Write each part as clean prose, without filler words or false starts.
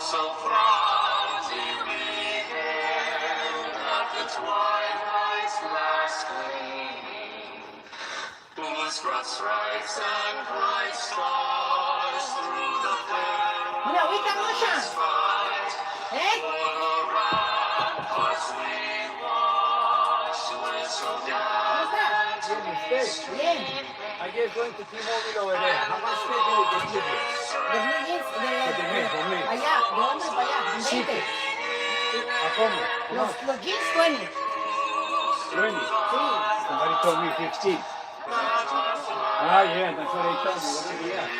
So frowsy began at the twilight's last gleaming, whose broad stripes and bright stars through the perilous fight o'er the ramparts we watched whistle down the stream. I just went to T-Mobile over there. How much did they give you? Allá, ¿de dónde para allá? 20. ¿A cómo? Los jeans 20. 20? Sí. Somebody told me 15. Ah, yeah, that's what they told me. What did he have?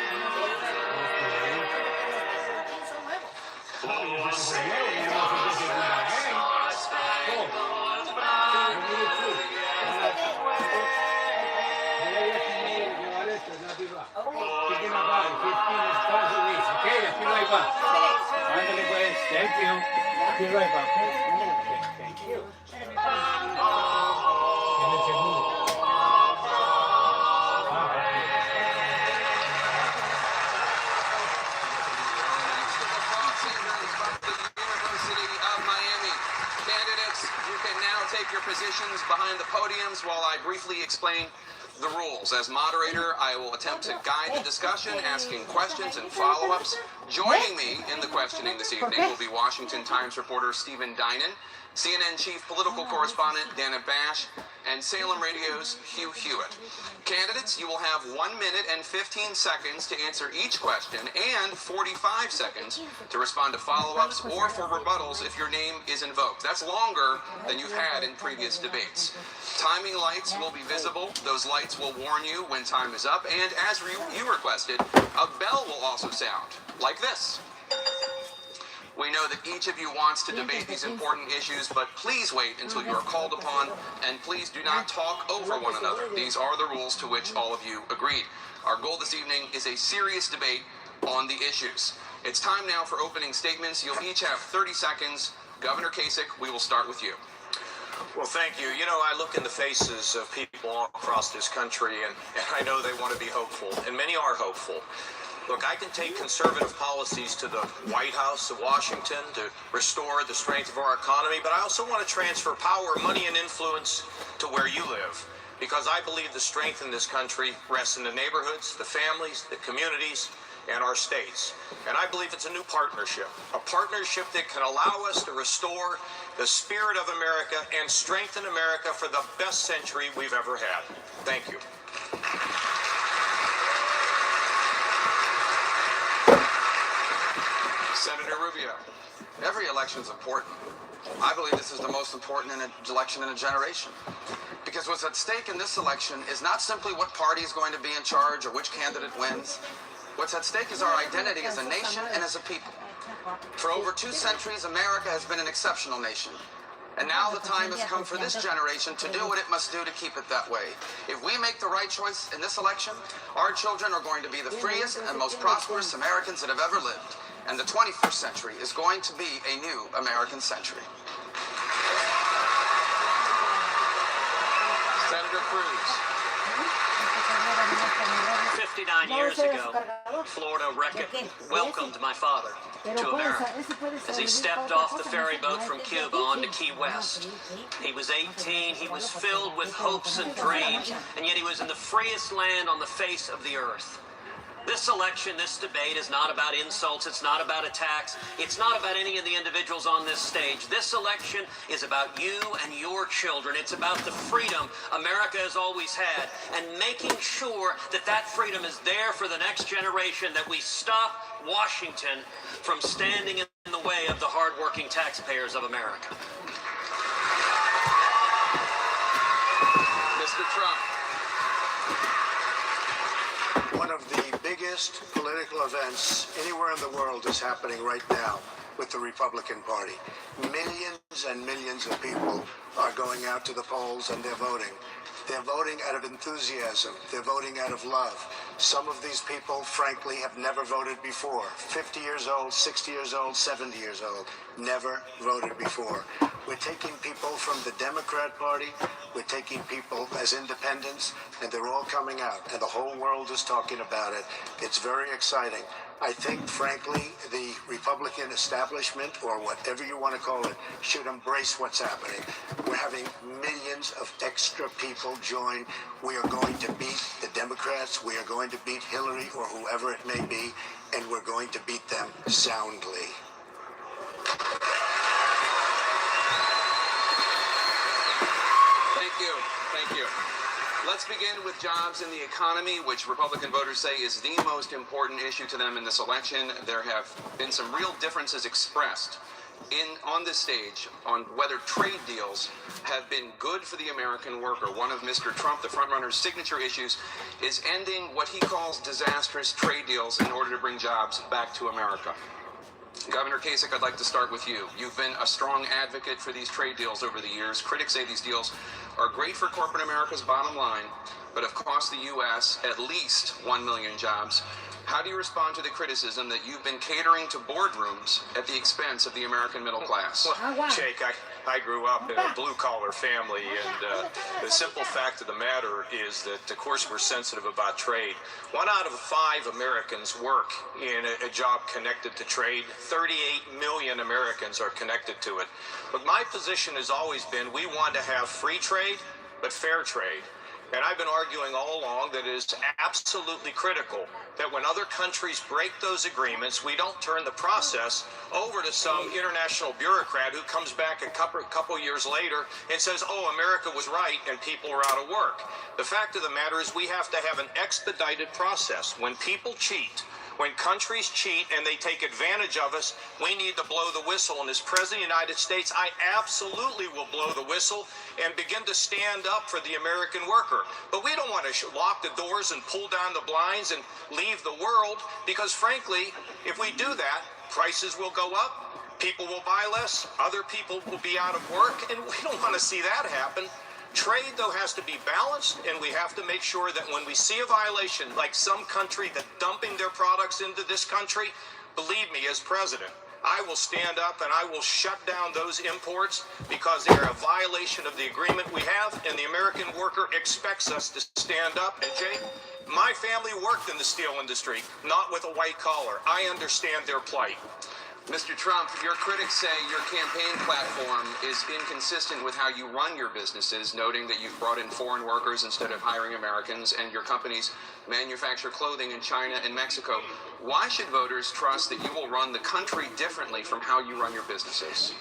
Thank you. Be right back. Thank you. Take your positions behind the podiums while I briefly explain the rules. As moderator, I will attempt to guide the discussion, asking questions and follow-ups. Joining me in the questioning this evening will be Washington Times reporter Stephen Dinan, CNN chief political correspondent Dana Bash, and Salem Radio's Hugh Hewitt. Candidates, you will have 1 minute and 15 seconds to answer each question and 45 seconds to respond to follow-ups or for rebuttals if your name is invoked. That's longer than you've had in previous debates. Timing lights will be visible. Those lights will warn you when time is up. And as you requested, a bell will also sound like this. We know that each of you wants to debate these important issues, but please wait until you are called upon, and please do not talk over one another. These are the rules to which all of you agreed. Our goal this evening is a serious debate on the issues. It's time now for opening statements. You'll each have 30 seconds. Governor Kasich, we will start with you. Well, thank you. You know, I look in the faces of people all across this country, and I know they want to be hopeful, and many are hopeful. Look, I can take conservative policies to the White House of Washington to restore the strength of our economy, but I also want to transfer power, money, and influence to where you live, because I believe the strength in this country rests in the neighborhoods, the families, the communities, and our states. And I believe it's a new partnership, a partnership that can allow us to restore the spirit of America and strengthen America for the best century we've ever had. Thank you. Senator Rubio, every election is important. I believe this is the most important election in a generation. Because what's at stake in this election is not simply what party is going to be in charge or which candidate wins. What's at stake is our identity as a nation and as a people. For over 2 centuries, America has been an exceptional nation. And now the time has come for this generation to do what it must do to keep it that way. If we make the right choice in this election, our children are going to be the freest and most prosperous Americans that have ever lived. And the 21st century is going to be a new American century. Senator Cruz. 59 years ago, Florida welcomed my father to America as he stepped off the ferry boat from Cuba onto Key West. He was 18, he was filled with hopes and dreams, and yet he was in the freest land on the face of the earth. This election, this debate is not about insults, it's not about attacks, it's not about any of the individuals on this stage. This election is about you and your children. It's about the freedom America has always had and making sure that that freedom is there for the next generation, that we stop Washington from standing in the way of the hardworking taxpayers of America. Mr. Trump. One of the biggest political events anywhere in the world is happening right now with the Republican Party. Millions and millions of people are going out to the polls and they're voting. They're voting out of enthusiasm. They're voting out of love. Some of these people, frankly, have never voted before. 50 years old, 60 years old, 70 years old, never voted before. We're taking people from the Democrat Party, we're taking people as independents, and they're all coming out, and the whole world is talking about it. It's very exciting. I think, frankly, the Republican establishment, or whatever you want to call it, should embrace what's happening. We're having millions of extra people join. We are going to beat the Democrats. We are going to beat Hillary or whoever it may be, and we're going to beat them soundly. Thank you. Thank you. Let's begin with jobs and the economy, which Republican voters say is the most important issue to them in this election. There have been some real differences expressed on this stage on whether trade deals have been good for the American worker. One of Mr. Trump, the frontrunner's signature issues, is ending what he calls disastrous trade deals in order to bring jobs back to America. Governor Kasich, I'd like to start with you. You've been a strong advocate for these trade deals over the years. Critics say these deals are great for corporate America's bottom line, but have cost the U.S. at least 1 million jobs. How do you respond to the criticism that you've been catering to boardrooms at the expense of the American middle class? Well, Jake, I grew up in a blue-collar family, and the simple fact of the matter is that, of course, we're sensitive about trade. 1 out of 5 Americans work in a job connected to trade. 38 million Americans are connected to it. But my position has always been we want to have free trade, but fair trade. And I've been arguing all along that it is absolutely critical that when other countries break those agreements, we don't turn the process over to some international bureaucrat who comes back a couple years later and says, oh, America was right and people are out of work. The fact of the matter is we have to have an expedited process. When people cheat, when countries cheat and they take advantage of us, we need to blow the whistle. And as President of the United States, I absolutely will blow the whistle and begin to stand up for the American worker. But we don't want to lock the doors and pull down the blinds and leave the world, because frankly, if we do that, prices will go up, people will buy less, other people will be out of work, and we don't want to see that happen. Trade, though, has to be balanced, and we have to make sure that when we see a violation, like some country that's dumping their products into this country, believe me, as president, I will stand up and I will shut down those imports because they're a violation of the agreement we have, and the American worker expects us to stand up. And Jake, my family worked in the steel industry, not with a white collar. I understand their plight. Mr. Trump, your critics say your campaign platform is inconsistent with how you run your businesses, noting that you've brought in foreign workers instead of hiring Americans, and your companies manufacture clothing in China and Mexico. Why should voters trust that you will run the country differently from how you run your businesses?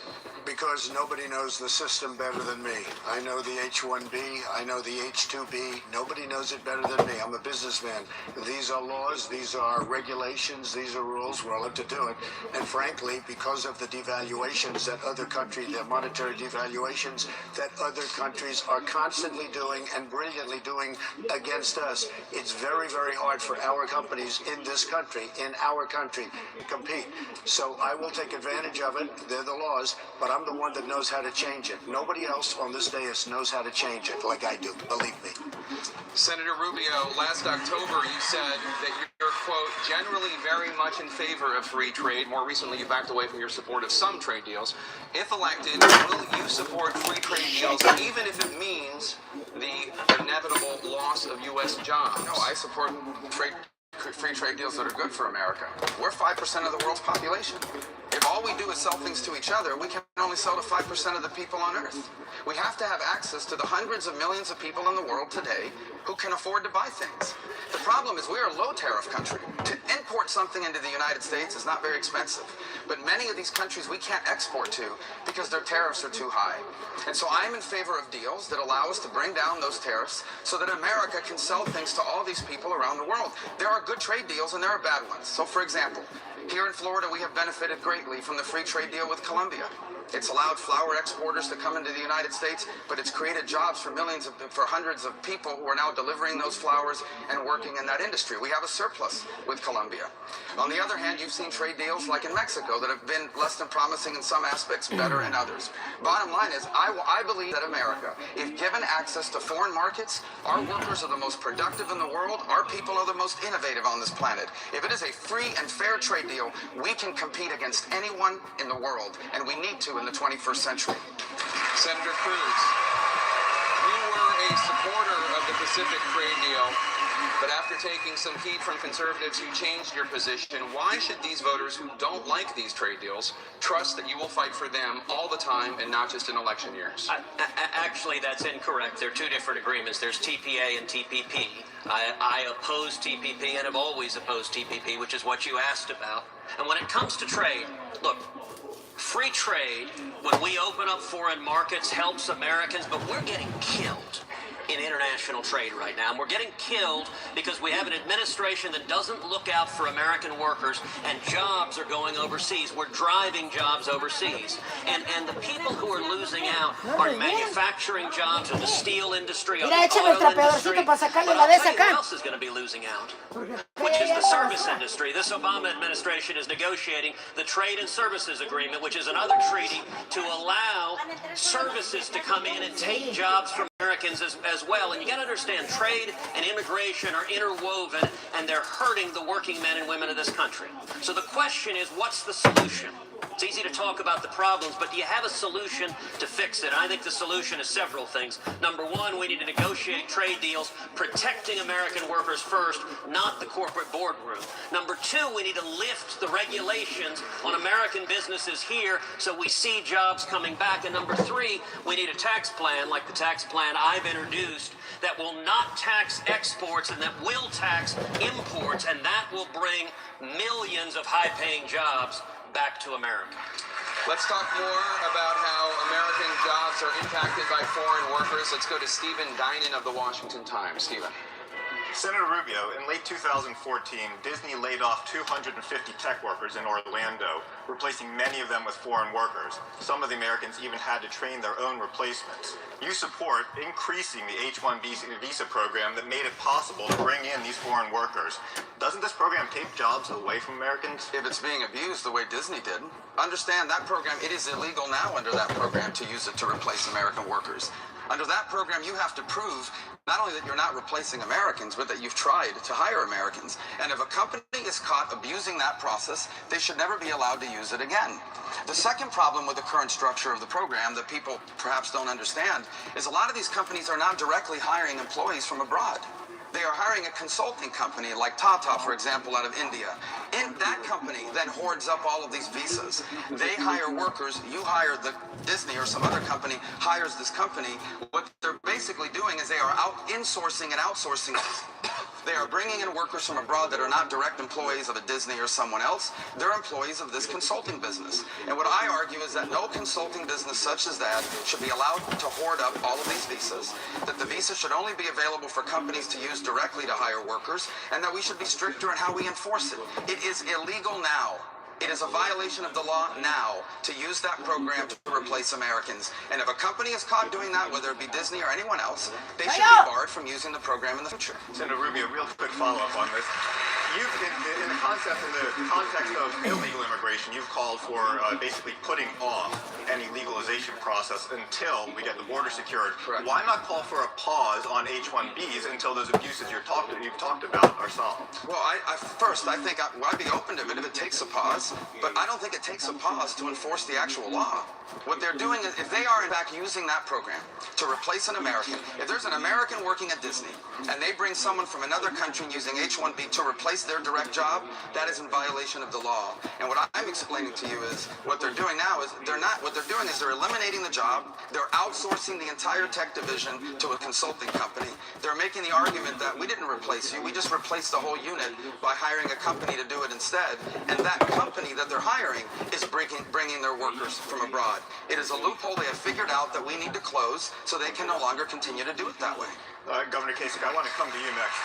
Because nobody knows the system better than me. I know the H-1B, I know the H-2B. Nobody knows it better than me. I'm a businessman. These are laws, these are regulations, these are rules. We're allowed to do it. And frankly, because of the devaluations that other countries, the monetary devaluations that other countries are constantly doing and brilliantly doing against us, it's very, very hard for our companies in this country, to compete. So I will take advantage of it. They're the laws, but I'm the one that knows how to change it. Nobody else on this dais knows how to change it like I do, believe me. Senator Rubio, last October you said that you're, quote, generally very much in favor of free trade. More recently, you backed away from your support of some trade deals. If elected, will you support free trade deals, even if it means the inevitable loss of U.S. jobs? No, I support free trade deals that are good for America. We're 5% of the world's population. If all we do is sell things to each other, we can only sell to 5% of the people on Earth. We have to have access to the hundreds of millions of people in the world today who can afford to buy things. The problem is we're a low tariff country. To import something into the United States is not very expensive. But many of these countries we can't export to because their tariffs are too high. And so I'm in favor of deals that allow us to bring down those tariffs so that America can sell things to all these people around the world. There are good trade deals and there are bad ones. So for example, here in Florida, we have benefited greatly from the free trade deal with Colombia. It's allowed flour exporters to come into the United States, but it's created jobs for hundreds of people who are now delivering those flours and working in that industry. We have a surplus with Colombia. On the other hand, you've seen trade deals like in Mexico that have been less than promising in some aspects, better in others. Bottom line is, I believe that America, if given access to foreign markets, our workers are the most productive in the world, our people are the most innovative on this planet. If it is a free and fair trade deal, we can compete against anyone in the world, and we need to in the 21st century. Senator Cruz, you were a supporter of the Pacific trade deal. But after taking some heat from conservatives who changed your position, why should these voters who don't like these trade deals trust that you will fight for them all the time and not just in election years? Actually, that's incorrect. There are two different agreements. There's TPA and TPP. I oppose TPP and have always opposed TPP, which is what you asked about. And when it comes to trade, look, free trade, when we open up foreign markets, helps Americans, but we're getting killed in international trade right now. And we're getting killed because we have an administration that doesn't look out for American workers, and jobs are going overseas. We're driving jobs overseas. And the people who are losing out are manufacturing jobs in the steel industry, or the oil industry. But I'll tell you who else is going to be losing out, which is the service industry. This Obama administration is negotiating the Trade and Services Agreement, which is another treaty to allow services to come in and take jobs from Americans as well. And you got to understand, trade and immigration are interwoven, and they're hurting the working men and women of this country. So the question is, what's the solution? It's easy to talk about the problems, but do you have a solution to fix it? I think the solution is several things. Number one, we need to negotiate trade deals protecting American workers first, not the corporate boardroom. Number two, we need to lift the regulations on American businesses here so we see jobs coming back. And number three, we need a tax plan like the tax plan I've introduced that will not tax exports and that will tax imports, and that will bring millions of high-paying jobs back to America. Let's talk more about how American jobs are impacted by foreign workers. Let's go to Stephen Dinan of the Washington Times. Stephen. Senator Rubio, in late 2014, Disney laid off 250 tech workers in Orlando, replacing many of them with foreign workers. Some of the Americans even had to train their own replacements. You support increasing the H-1B visa program that made it possible to bring in these foreign workers. Doesn't this program take jobs away from Americans? If it's being abused the way Disney did, understand that program, it is illegal now under that program to use it to replace American workers. Under that program, you have to prove not only that you're not replacing Americans, but that you've tried to hire Americans. And if a company is caught abusing that process, they should never be allowed to use it again. The second problem with the current structure of the program that people perhaps don't understand is a lot of these companies are not directly hiring employees from abroad. They are hiring a consulting company like Tata, for example, out of India. And that company then hoards up all of these visas. They hire workers. You hire the Disney or some other company hires this company. What they're basically doing is they are insourcing and outsourcing. They are bringing in workers from abroad that are not direct employees of a Disney or someone else. They're employees of this consulting business. And what I argue is that no consulting business such as that should be allowed to hoard up all of these visas, that the visa should only be available for companies to use directly to hire workers, and that we should be stricter in how we enforce it. It is illegal now. It is a violation of the law now to use that program to replace Americans. And if a company is caught doing that, whether it be Disney or anyone else, they should be barred from using the program in the future. Senator Rubio, real quick follow-up on this. In the context of illegal immigration, you've called for basically putting off any legalization process until we get the border secured. Correct. Why not call for a pause on H-1Bs until those abuses you've talked about are solved? Well, I think I'd be open to it if it takes a pause, but I don't think it takes a pause to enforce the actual law. What they're doing is, if they are in fact using that program to replace an American, if there's an American working at Disney and they bring someone from another country using H-1B to replace their direct job, that is in violation of the law. And what I'm explaining to you is what they're doing now is they're eliminating the job, they're outsourcing the entire tech division to a consulting company. They're making the argument that we didn't replace you, we just replaced the whole unit by hiring a company to do it instead. And that company that they're hiring is bringing their workers from abroad. It is a loophole they have figured out that we need to close so they can no longer continue to do it that way. Governor Kasich, I want to come to you next.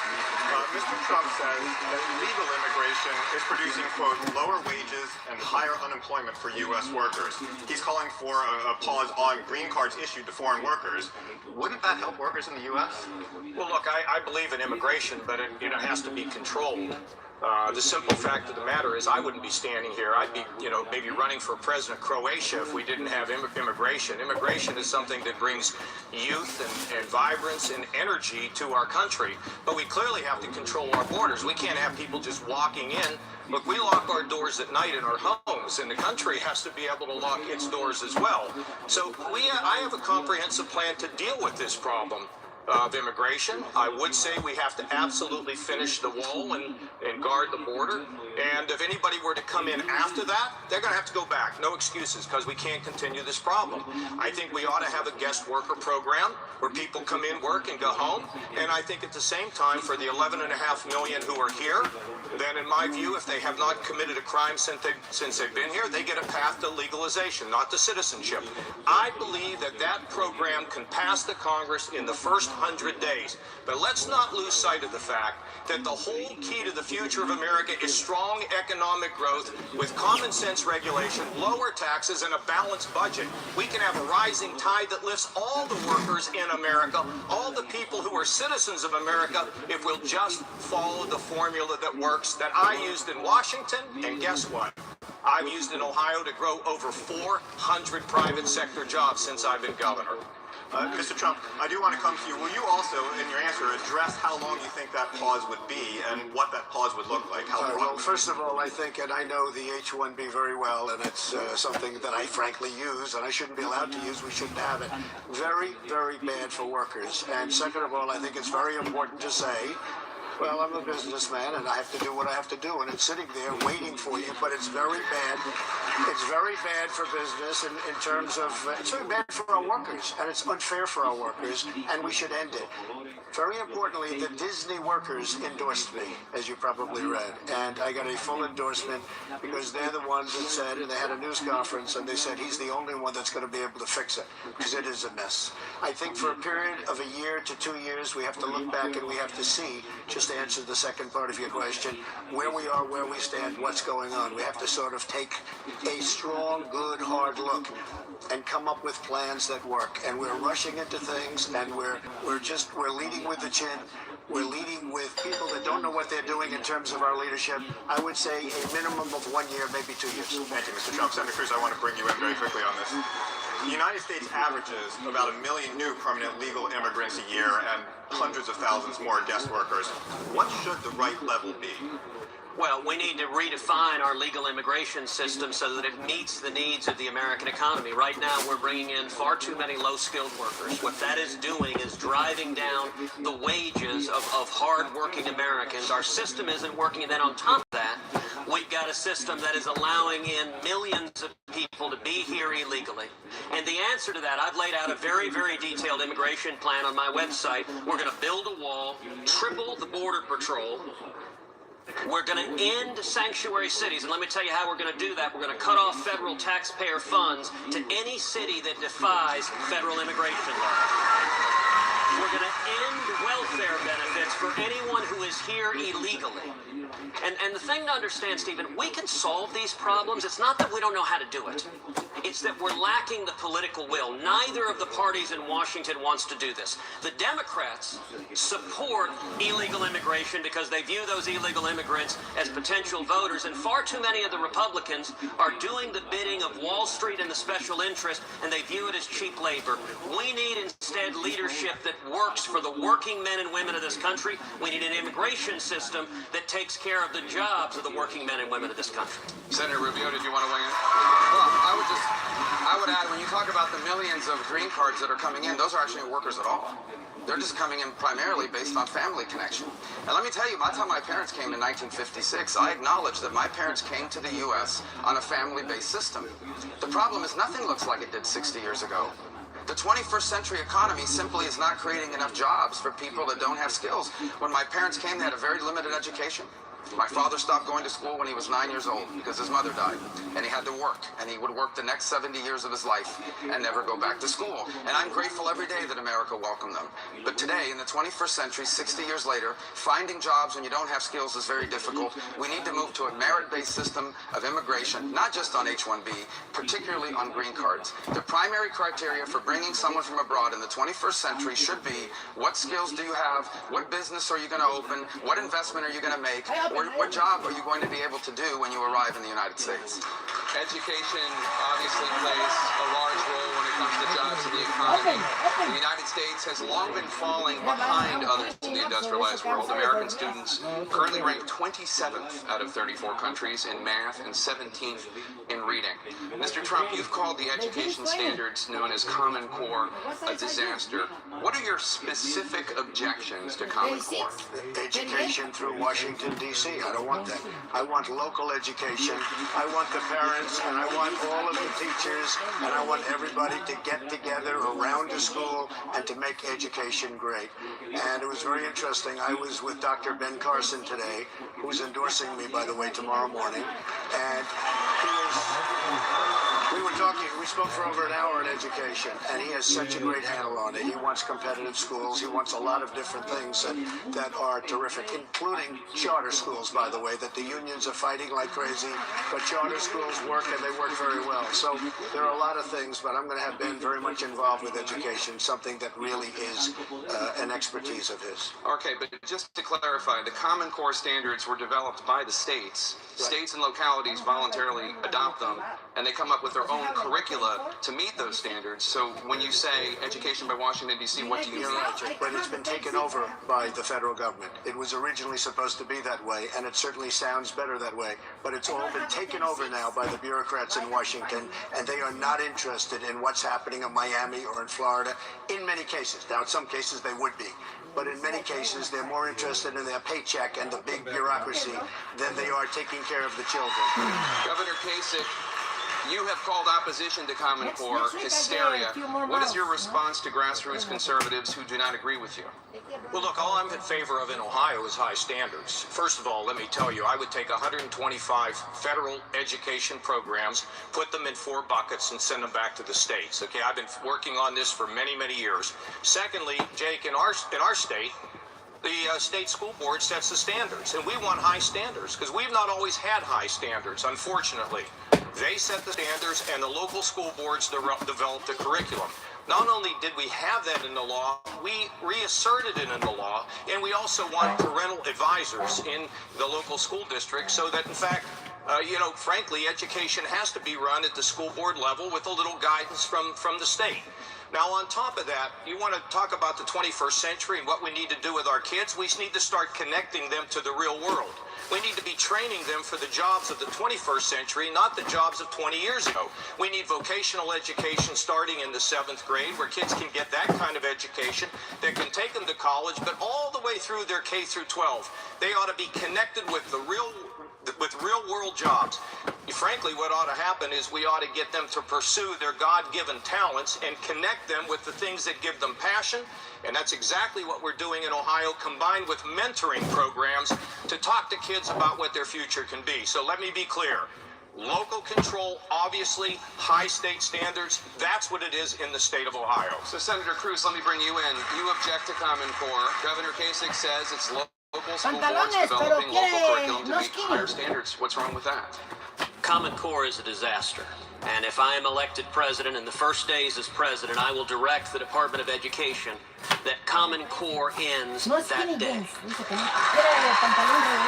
Mr. Trump says that illegal immigration is producing, quote, lower wages and higher unemployment for U.S. workers. He's calling for a pause on green cards issued to foreign workers. Wouldn't that help workers in the U.S.? Well, look, I believe in immigration, but it has to be controlled. The simple fact of the matter is I wouldn't be standing here. I'd be, maybe running for president of Croatia if we didn't have immigration. Immigration is something that brings youth and vibrance and energy to our country. But we clearly have to control our borders. We can't have people just walking in. Look, we lock our doors at night in our homes, and the country has to be able to lock its doors as well. So I have a comprehensive plan to deal with this problem. of immigration. I would say we have to absolutely finish the wall and guard the border. And if anybody were to come in after that, they're going to have to go back. No excuses, because we can't continue this problem. I think we ought to have a guest worker program where people come in, work, and go home. And I think at the same time, for the 11.5 million who are here, then in my view, if they have not committed a crime since they've been here, they get a path to legalization, not to citizenship. I believe that that program can pass the Congress in the first 100 days. But let's not lose sight of the fact that the whole key to the future of America is strong economic growth with common sense regulation, lower taxes, and a balanced budget. We can have a rising tide that lifts all the workers in America, all the people who are citizens of America, if we'll just follow the formula that works, that I used in Washington, and guess what? I've used in Ohio to grow over 400 private sector jobs since I've been governor. Mr. Trump, I do want to come to you. Will you also, in your answer, address how long you think that pause would be and what that pause would look like? How well, first of all, I think, and I know the H-1B very well, and it's something that I frankly use, and I shouldn't be allowed to use. We shouldn't have it. Very, very bad for workers. And second of all, I think it's very important to say, well, I'm a businessman, and I have to do what I have to do, and it's sitting there waiting for you, but it's very bad. It's very bad for business in terms of, it's very bad for our workers, and it's unfair for our workers, and we should end it. Very importantly, the Disney workers endorsed me, as you probably read, and I got a full endorsement because they're the ones that said, and they had a news conference, and they said he's the only one that's going to be able to fix it, because it is a mess. I think for a period of a year to 2 years, we have to look back and we have to see, just to answer the second part of your question, where we are, where we stand, what's going on. We have to sort of take a strong, good, hard look and come up with plans that work. And we're rushing into things, and we're leading with the chin. We're leading with people that don't know what they're doing in terms of our leadership. I would say a minimum of 1 year, maybe 2 years. Thank you, Mr. Trump. Senator Cruz, I want to bring you in very quickly on this. The United States averages about 1 million new permanent legal immigrants a year and hundreds of thousands more guest workers. What should the right level be? Well, we need to redefine our legal immigration system so that it meets the needs of the American economy. Right now, we're bringing in far too many low-skilled workers. What that is doing is driving down the wages of hard-working Americans. Our system isn't working, and then on top of that, we've got a system that is allowing in millions of people to be here illegally. And the answer to that, I've laid out a very, very detailed immigration plan on my website. We're going to build a wall, triple the Border Patrol. We're going to end sanctuary cities, and let me tell you how we're going to do that. We're going to cut off federal taxpayer funds to any city that defies federal immigration law. We're going to end welfare benefits for anyone who is here illegally. And the thing to understand, Stephen, we can solve these problems. It's not that we don't know how to do it. It's that we're lacking the political will. Neither of the parties in Washington wants to do this. The Democrats support illegal immigration because they view those illegal immigrants as potential voters, and far too many of the Republicans are doing the bidding of Wall Street and the special interest, and they view it as cheap labor. We need instead leadership that works for the working men and women of this country. We need an immigration system that takes care of the jobs of the working men and women of this country. Senator Rubio, did you want to weigh in? Well, I would add, when you talk about the millions of green cards that are coming in, those are actually workers at all. They're just coming in primarily based on family connection. And let me tell you, by the time my parents came in 1956, I acknowledge that my parents came to the U.S. on a family-based system. The problem is nothing looks like it did 60 years ago. The 21st century economy simply is not creating enough jobs for people that don't have skills. When my parents came, they had a very limited education. My father stopped going to school when he was 9 years old because his mother died, and he had to work, and he would work the next 70 years of his life and never go back to school. And I'm grateful every day that America welcomed them. But today, in the 21st century, 60 years later, finding jobs when you don't have skills is very difficult. We need to move to a merit-based system of immigration, not just on H-1B, particularly on green cards. The primary criteria for bringing someone from abroad in the 21st century should be, what skills do you have? What business are you going to open? What investment are you going to make? What job are you going to be able to do when you arrive in the United States? Education obviously plays a large role when it comes to jobs and the economy. The United States has long been falling behind others in the industrialized world. American students currently rank 27th out of 34 countries in math and 17th in reading. Mr. Trump, you've called the education standards known as Common Core a disaster. What are your specific objections to Common Core? Education through Washington, D.C. I don't want that. I want local education. I want the parents, and I want all of the teachers, and I want everybody to get together around the school and to make education great. And it was very interesting. I was with Dr. Ben Carson today, who's endorsing me, by the way, tomorrow morning. And we were talking, we spoke for over an hour on education, and he has such a great handle on it. He wants competitive schools. He wants a lot of different things that are terrific, including charter schools, by the way, that the unions are fighting like crazy, but charter schools work, and they work very well. So there are a lot of things, but I'm going to have Ben very much involved with education, something that really is an expertise of his. Okay, but just to clarify, the Common Core standards were developed by the states. States and localities voluntarily adopt them, and they come up with their own curricula to meet those standards. So when you say education by Washington, D.C., what do you mean? But it's been taken over by the federal government. It was originally supposed to be that way, and it certainly sounds better that way. But it's all been taken over now by the bureaucrats in Washington, and they are not interested in what's happening in Miami or in Florida in many cases. Now, in some cases, they would be. But in many cases, they're more interested in their paycheck and the big bureaucracy than they are taking care of the children. Governor Kasich, you have called opposition to Common Core hysteria. What is your response to grassroots conservatives who do not agree with you? Well, look, all I'm in favor of in Ohio is high standards. First of all, let me tell you, I would take 125 federal education programs, put them in 4 buckets, and send them back to the states. Okay, I've been working on this for many, many years. Secondly, Jake, in our state, the state school board sets the standards, and we want high standards because we've not always had high standards, unfortunately. They set the standards, and the local school boards developed the curriculum. Not only did we have that in the law, we reasserted it in the law, and we also want parental advisors in the local school district so that, in fact, frankly, education has to be run at the school board level with a little guidance from the state. Now, on top of that, you want to talk about the 21st century and what we need to do with our kids. We need to start connecting them to the real world. We need to be training them for the jobs of the 21st century, not the jobs of 20 years ago. We need vocational education starting in the 7th grade where kids can get that kind of education that can take them to college, but all the way through their K through 12. They ought to be connected with real world jobs. Frankly, what ought to happen is we ought to get them to pursue their God-given talents and connect them with the things that give them passion. And that's exactly what we're doing in Ohio, combined with mentoring programs to talk to kids about what their future can be. So let me be clear. Local control, obviously, high state standards, that's what it is in the state of Ohio. So, Senator Cruz, let me bring you in. You object to Common Core. Governor Kasich says it's local school boards developing local curriculum to meet higher standards. What's wrong with that? Common Core is a disaster. And if I am elected president in the first days as president, I will direct the Department of Education that Common Core ends that day.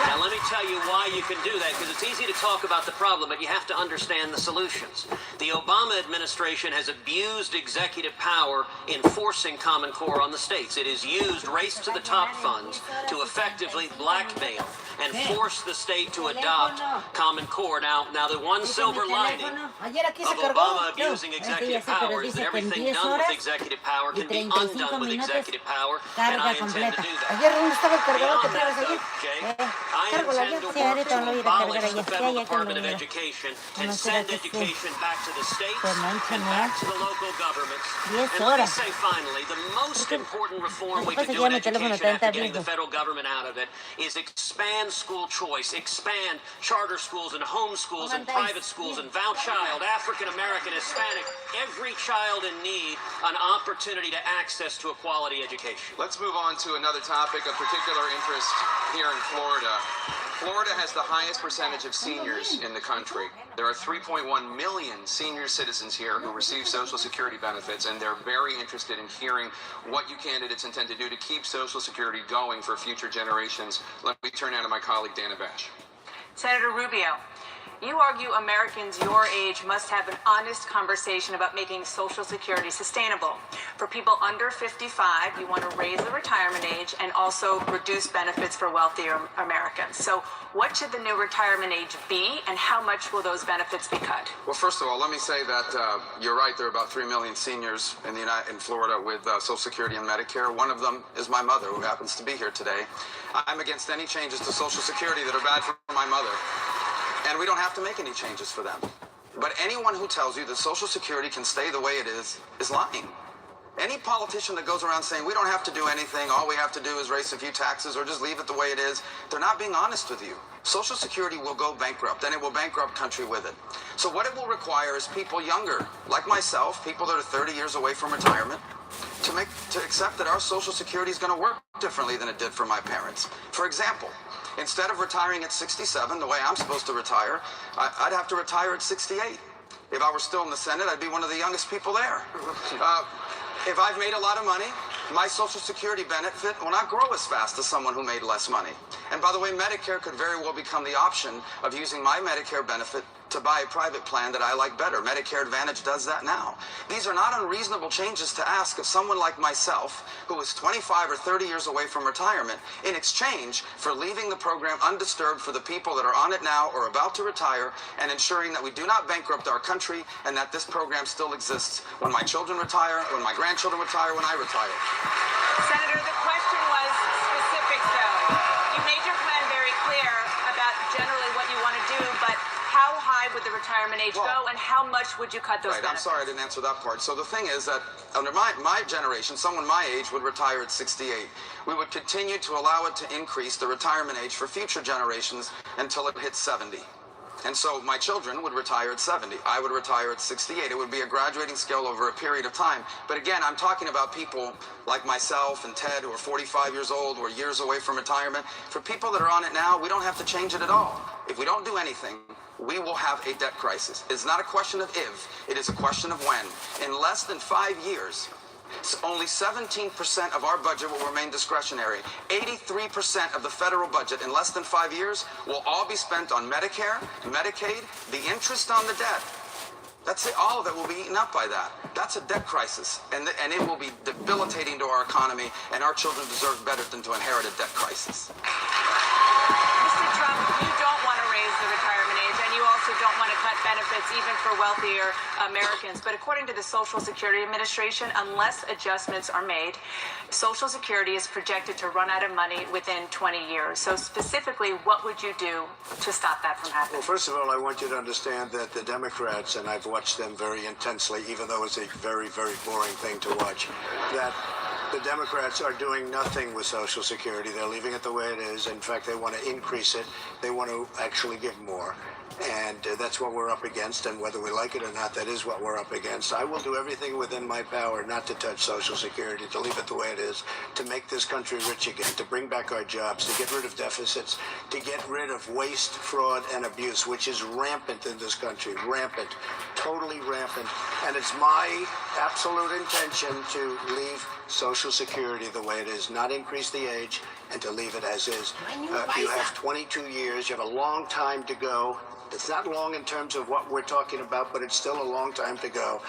Now, let me tell you why you can do that, because it's easy to talk about the problem, but you have to understand the solutions. The Obama administration has abused executive power in forcing Common Core on the states. It has used race to the top funds to effectively blackmail and force the state to adopt Common Core. Now the one silver lining of Obama abusing executive power is that everything done with executive power can be undone with executive power, and I intend to do that. Beyond that, though, okay, I intend to work to abolish the Federal Department of Education and send education back to the states and back to the local governments. And let me say finally, the most important reform we can do in education after getting the federal government out of it is expand school choice, expand charter schools and home schools and private schools and child, African American, Hispanic, every child in need an opportunity to access to a quality education. Let's move on to another topic of particular interest here in Florida. Florida has the highest percentage of seniors in the country. There are 3.1 million senior citizens here who receive Social Security benefits, and they're very interested in hearing what you candidates intend to do to keep Social Security going for future generations. Let me turn now to my colleague, Dana Bash. Senator Rubio, You argue Americans your age must have an honest conversation about making Social Security sustainable. For people under 55, you want to raise the retirement age and also reduce benefits for wealthier Americans. So what should the new retirement age be, and how much will those benefits be cut? Well, first of all, let me say that you're right. There are about 3 million seniors in Florida with Social Security and Medicare. One of them is my mother, who happens to be here today. I'm against any changes to Social Security that are bad for my mother. And we don't have to make any changes for them. But anyone who tells you that Social Security can stay the way it is lying. Any politician that goes around saying we don't have to do anything, all we have to do is raise a few taxes or just leave it the way it is, they're not being honest with you. Social Security will go bankrupt, and it will bankrupt country with it. So what it will require is people younger, like myself, people that are 30 years away from retirement, to accept that our Social Security is going to work differently than it did for my parents. For example, instead of retiring at 67, the way I'm supposed to retire, I'd have to retire at 68. If I were still in the Senate, I'd be one of the youngest people there. If I've made a lot of money, my Social Security benefit will not grow as fast as someone who made less money. And by the way, Medicare could very well become the option of using my Medicare benefit to buy a private plan that I like better. Medicare Advantage does that now. These are not unreasonable changes to ask of someone like myself, who is 25 or 30 years away from retirement, in exchange for leaving the program undisturbed for the people that are on it now or about to retire, and ensuring that we do not bankrupt our country and that this program still exists when my children retire, when my grandchildren retire, when I retire. Senator, the question was specific, though. You made your plan very clear about generally what you want to do, but how high would the retirement age go, and how much would you cut those benefits? I'm sorry I didn't answer that part. So the thing is that under my generation, someone my age would retire at 68. We would continue to allow it to increase the retirement age for future generations until it hits 70. And so my children would retire at 70. I would retire at 68. It would be a graduating scale over a period of time. But again, I'm talking about people like myself and Ted, who are 45 years old, who are years away from retirement. For people that are on it now, we don't have to change it at all. If we don't do anything, we will have a debt crisis. It's not a question of if, it is a question of when. In less than 5 years, only 17% of our budget will remain discretionary. 83% of the federal budget in less than 5 years will all be spent on Medicare, Medicaid, the interest on the debt. That's it. All of it will be eaten up by that. That's a debt crisis, and it will be debilitating to our economy, and our children deserve better than to inherit a debt crisis. Mr. Trump, you don't want to raise the retirement age, and you also don't want to cut benefits even for wealthier Americans. But according to the Social Security Administration, unless adjustments are made, Social Security is projected to run out of money within 20 years. So specifically, what would you do to stop that from happening? Well, first of all, I want you to understand that the Democrats, and I've watched them very intensely, even though it's a very, very boring thing to watch, that the Democrats are doing nothing with Social Security. They're leaving it the way it is. In fact, they want to increase it. They want to actually give more. And that's what we're up against. And whether we like it or not, that is what we're up against. I will do everything within my power not to touch Social Security, to leave it the way it is, to make this country rich again, to bring back our jobs, to get rid of deficits, to get rid of waste, fraud, and abuse, which is rampant in this country. Rampant. Totally rampant. And it's my absolute intention to leave Social Security the way it is, not increase the age, and to leave it as is. You have 22 years. You have a long time to go. It's not long in terms of what we're talking about, but it's still a long time to go.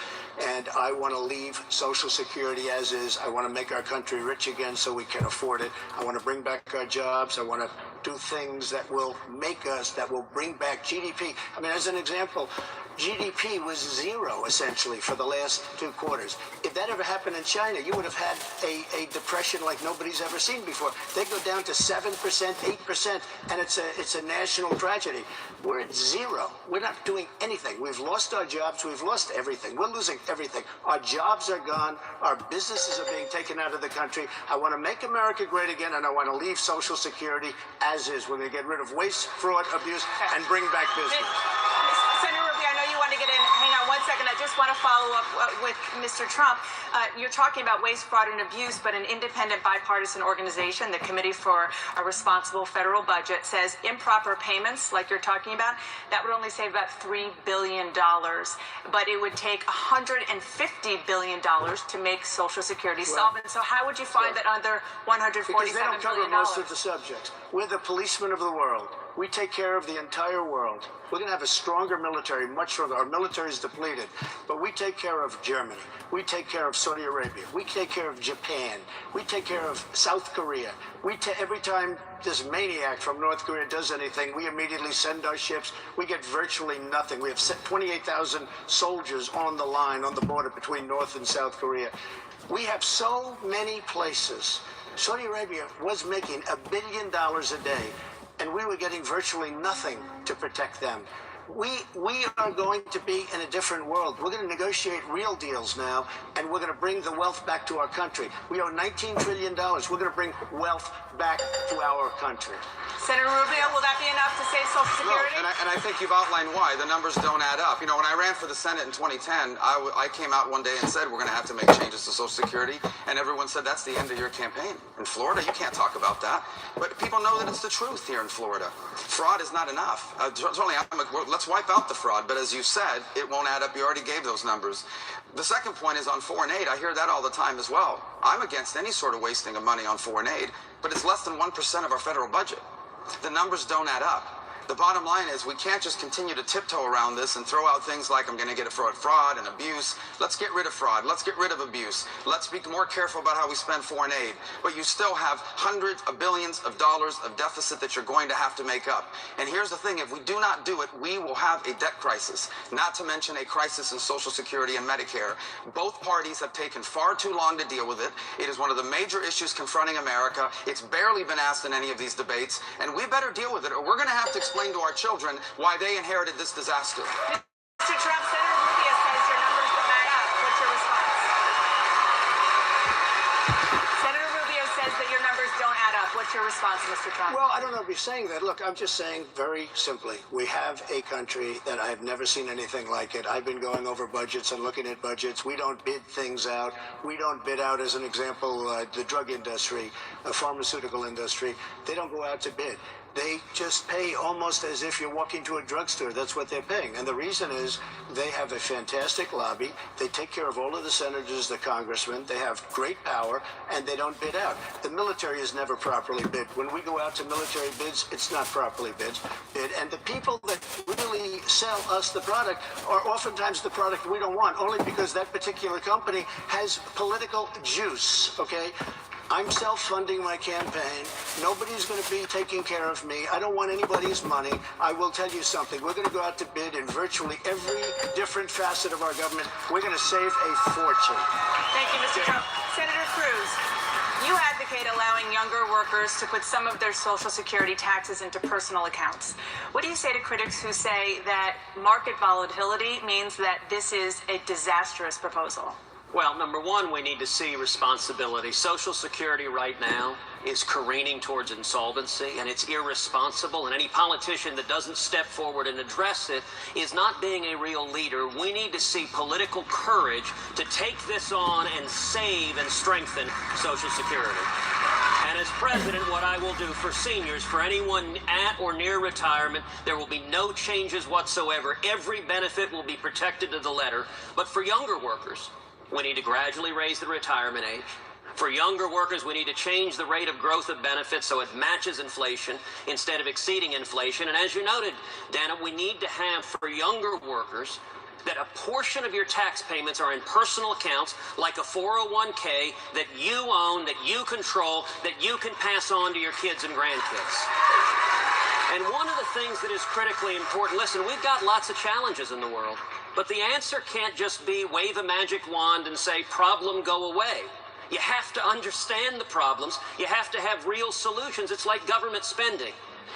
And I want to leave Social Security as is. I want to make our country rich again so we can afford it. I want to bring back our jobs. I want to do things that will make us, that will bring back GDP. I mean, as an example, GDP was zero, essentially, for the last 2 quarters. If that ever happened in China, you would have had a depression like nobody's ever seen before. They go down to 7%, 8%, and it's a national tragedy. We're at zero. We're not doing anything. We've lost our jobs. We've lost everything. We're losing everything. Our jobs are gone. Our businesses are being taken out of the country. I want to make America great again, and I want to leave Social Security as is. We're going to get rid of waste, fraud, abuse, and bring back business. Senator Rubio, I know you want to get in. Hang on one second. I just want to follow up with Mr. Trump. You're talking about waste, fraud, and abuse, but an independent bipartisan organization, the Committee for a Responsible Federal Budget, says improper payments, like you're talking about, that would only save about $3 billion. But it would take $150 billion to make Social Security solvent. So how would you find that under $147 billion? Because they don't cover most of the subjects. We're the policemen of the world. We take care of the entire world. We're going to have a stronger military, much stronger. Our military is depleted, but we take care of Germany. We take care of Saudi Arabia. We take care of Japan. We take care of South Korea. Every time this maniac from North Korea does anything, we immediately send our ships. We get virtually nothing. We have 28,000 soldiers on the line, on the border between North and South Korea. We have so many places. Saudi Arabia was making $1 billion a day, and we were getting virtually nothing to protect them. We are going to be in a different world. We're going to negotiate real deals now, and we're going to bring the wealth back to our country. We owe $19 trillion. We're going to bring wealth back to our country. Senator Rubio, will that be enough to save Social Security? No, and I think you've outlined why. The numbers don't add up. You know, when I ran for the Senate in 2010, I came out one day and said we're going to have to make changes to Social Security, and everyone said that's the end of your campaign. In Florida, you can't talk about that. But people know that it's the truth here in Florida. Fraud is not enough. Certainly, let's wipe out the fraud, but as you said, it won't add up. You already gave those numbers. The second point is on foreign aid. I hear that all the time as well. I'm against any sort of wasting of money on foreign aid, but it's less than 1% of our federal budget. The numbers don't add up. The bottom line is we can't just continue to tiptoe around this and throw out things like I'm going to get it for fraud and abuse. Let's get rid of fraud. Let's get rid of abuse. Let's be more careful about how we spend foreign aid. But you still have hundreds of billions of dollars of deficit that you're going to have to make up. And here's the thing. If we do not do it, we will have a debt crisis, not to mention a crisis in Social Security and Medicare. Both parties have taken far too long to deal with it. It is one of the major issues confronting America. It's barely been asked in any of these debates. And we better deal with it, or we're going to have to explain to our children why they inherited this disaster. Mr. Trump, Senator Rubio says your numbers don't add up. What's your response? Senator Rubio says that your numbers don't add up. What's your response, Mr. Trump? Well, I don't know if you're saying that. Look, I'm just saying very simply, we have a country that I have never seen anything like it. I've been going over budgets and looking at budgets. We don't bid things out. We don't bid out, as an example, the drug industry, the pharmaceutical industry. They don't go out to bid. They just pay almost as if you're walking to a drugstore. That's what they're paying. And the reason is they have a fantastic lobby. They take care of all of the senators, the congressmen. They have great power, and they don't bid out. The military is never properly bid. When we go out to military bids, it's not properly bid. And the people that really sell us the product are oftentimes the product we don't want, only because that particular company has political juice, okay? I'm self-funding my campaign. Nobody's going to be taking care of me. I don't want anybody's money. I will tell you something. We're going to go out to bid in virtually every different facet of our government. We're going to save a fortune. Thank you, Mr. Trump. Senator Cruz, you advocate allowing younger workers to put some of their Social Security taxes into personal accounts. What do you say to critics who say that market volatility means that this is a disastrous proposal? Well, number one, we need to see responsibility. Social Security right now is careening towards insolvency, and it's irresponsible, and any politician that doesn't step forward and address it is not being a real leader. We need to see political courage to take this on and save and strengthen Social Security. And as president, what I will do for seniors, for anyone at or near retirement, there will be no changes whatsoever. Every benefit will be protected to the letter. But for younger workers, we need to gradually raise the retirement age. For younger workers, we need to change the rate of growth of benefits so it matches inflation instead of exceeding inflation. And as you noted, Dana, we need to have for younger workers that a portion of your tax payments are in personal accounts, like a 401k that you own, that you control, that you can pass on to your kids and grandkids. And one of the things that is critically important, listen, we've got lots of challenges in the world, but the answer can't just be wave a magic wand and say, problem, go away. You have to understand the problems. You have to have real solutions. It's like government spending.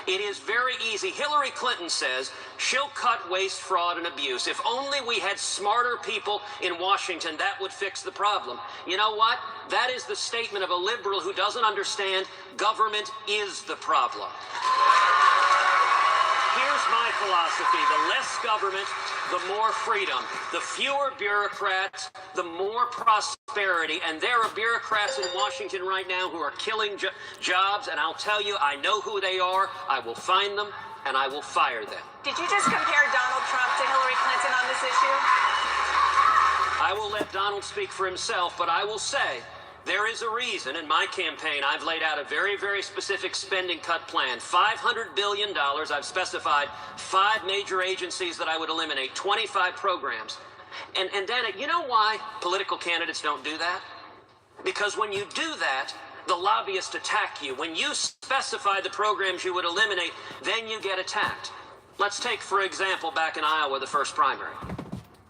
It is very easy. Hillary Clinton says she'll cut waste, fraud, and abuse. If only we had smarter people in Washington, that would fix the problem. You know what? That is the statement of a liberal who doesn't understand government is the problem. Here's my philosophy. The less government, the more freedom. The fewer bureaucrats, the more prosperity. And there are bureaucrats in Washington right now who are killing jobs. And I'll tell you, I know who they are. I will find them, and I will fire them. Did you just compare Donald Trump to Hillary Clinton on this issue? I will let Donald speak for himself, but I will say There is a reason in my campaign I've laid out a very, very specific spending cut plan. $500 billion. I've specified 5 major agencies that I would eliminate, 25 programs. And Dana, you know why political candidates don't do that? Because when you do that, the lobbyists attack you. When you specify the programs you would eliminate, then you get attacked. Let's take, for example, back in Iowa, the first primary.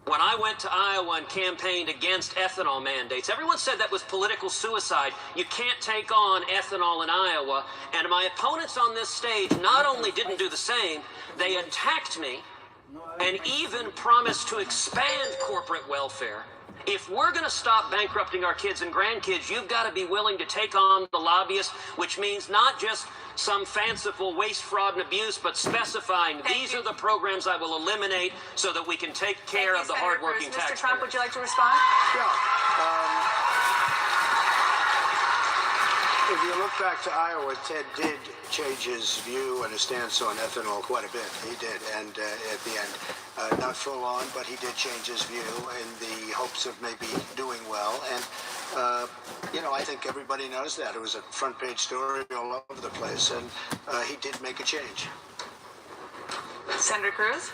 When I went to Iowa and campaigned against ethanol mandates, everyone said that was political suicide. You can't take on ethanol in Iowa. And my opponents on this stage not only didn't do the same, they attacked me and even promised to expand corporate welfare. If we're going to stop bankrupting our kids and grandkids, you've got to be willing to take on the lobbyists, which means not just some fanciful waste, fraud, and abuse, but specifying these are the programs I will eliminate so that we can take care of the hardworking taxpayers. Mr. Trump, would you like to respond? If you look back to Iowa, Ted did change his view and his stance on ethanol quite a bit. He did, and at the end, not full on, but he did change his view in the hopes of maybe doing well. And I think everybody knows that. It was a front page story all over the place, and he did make a change. Senator Cruz?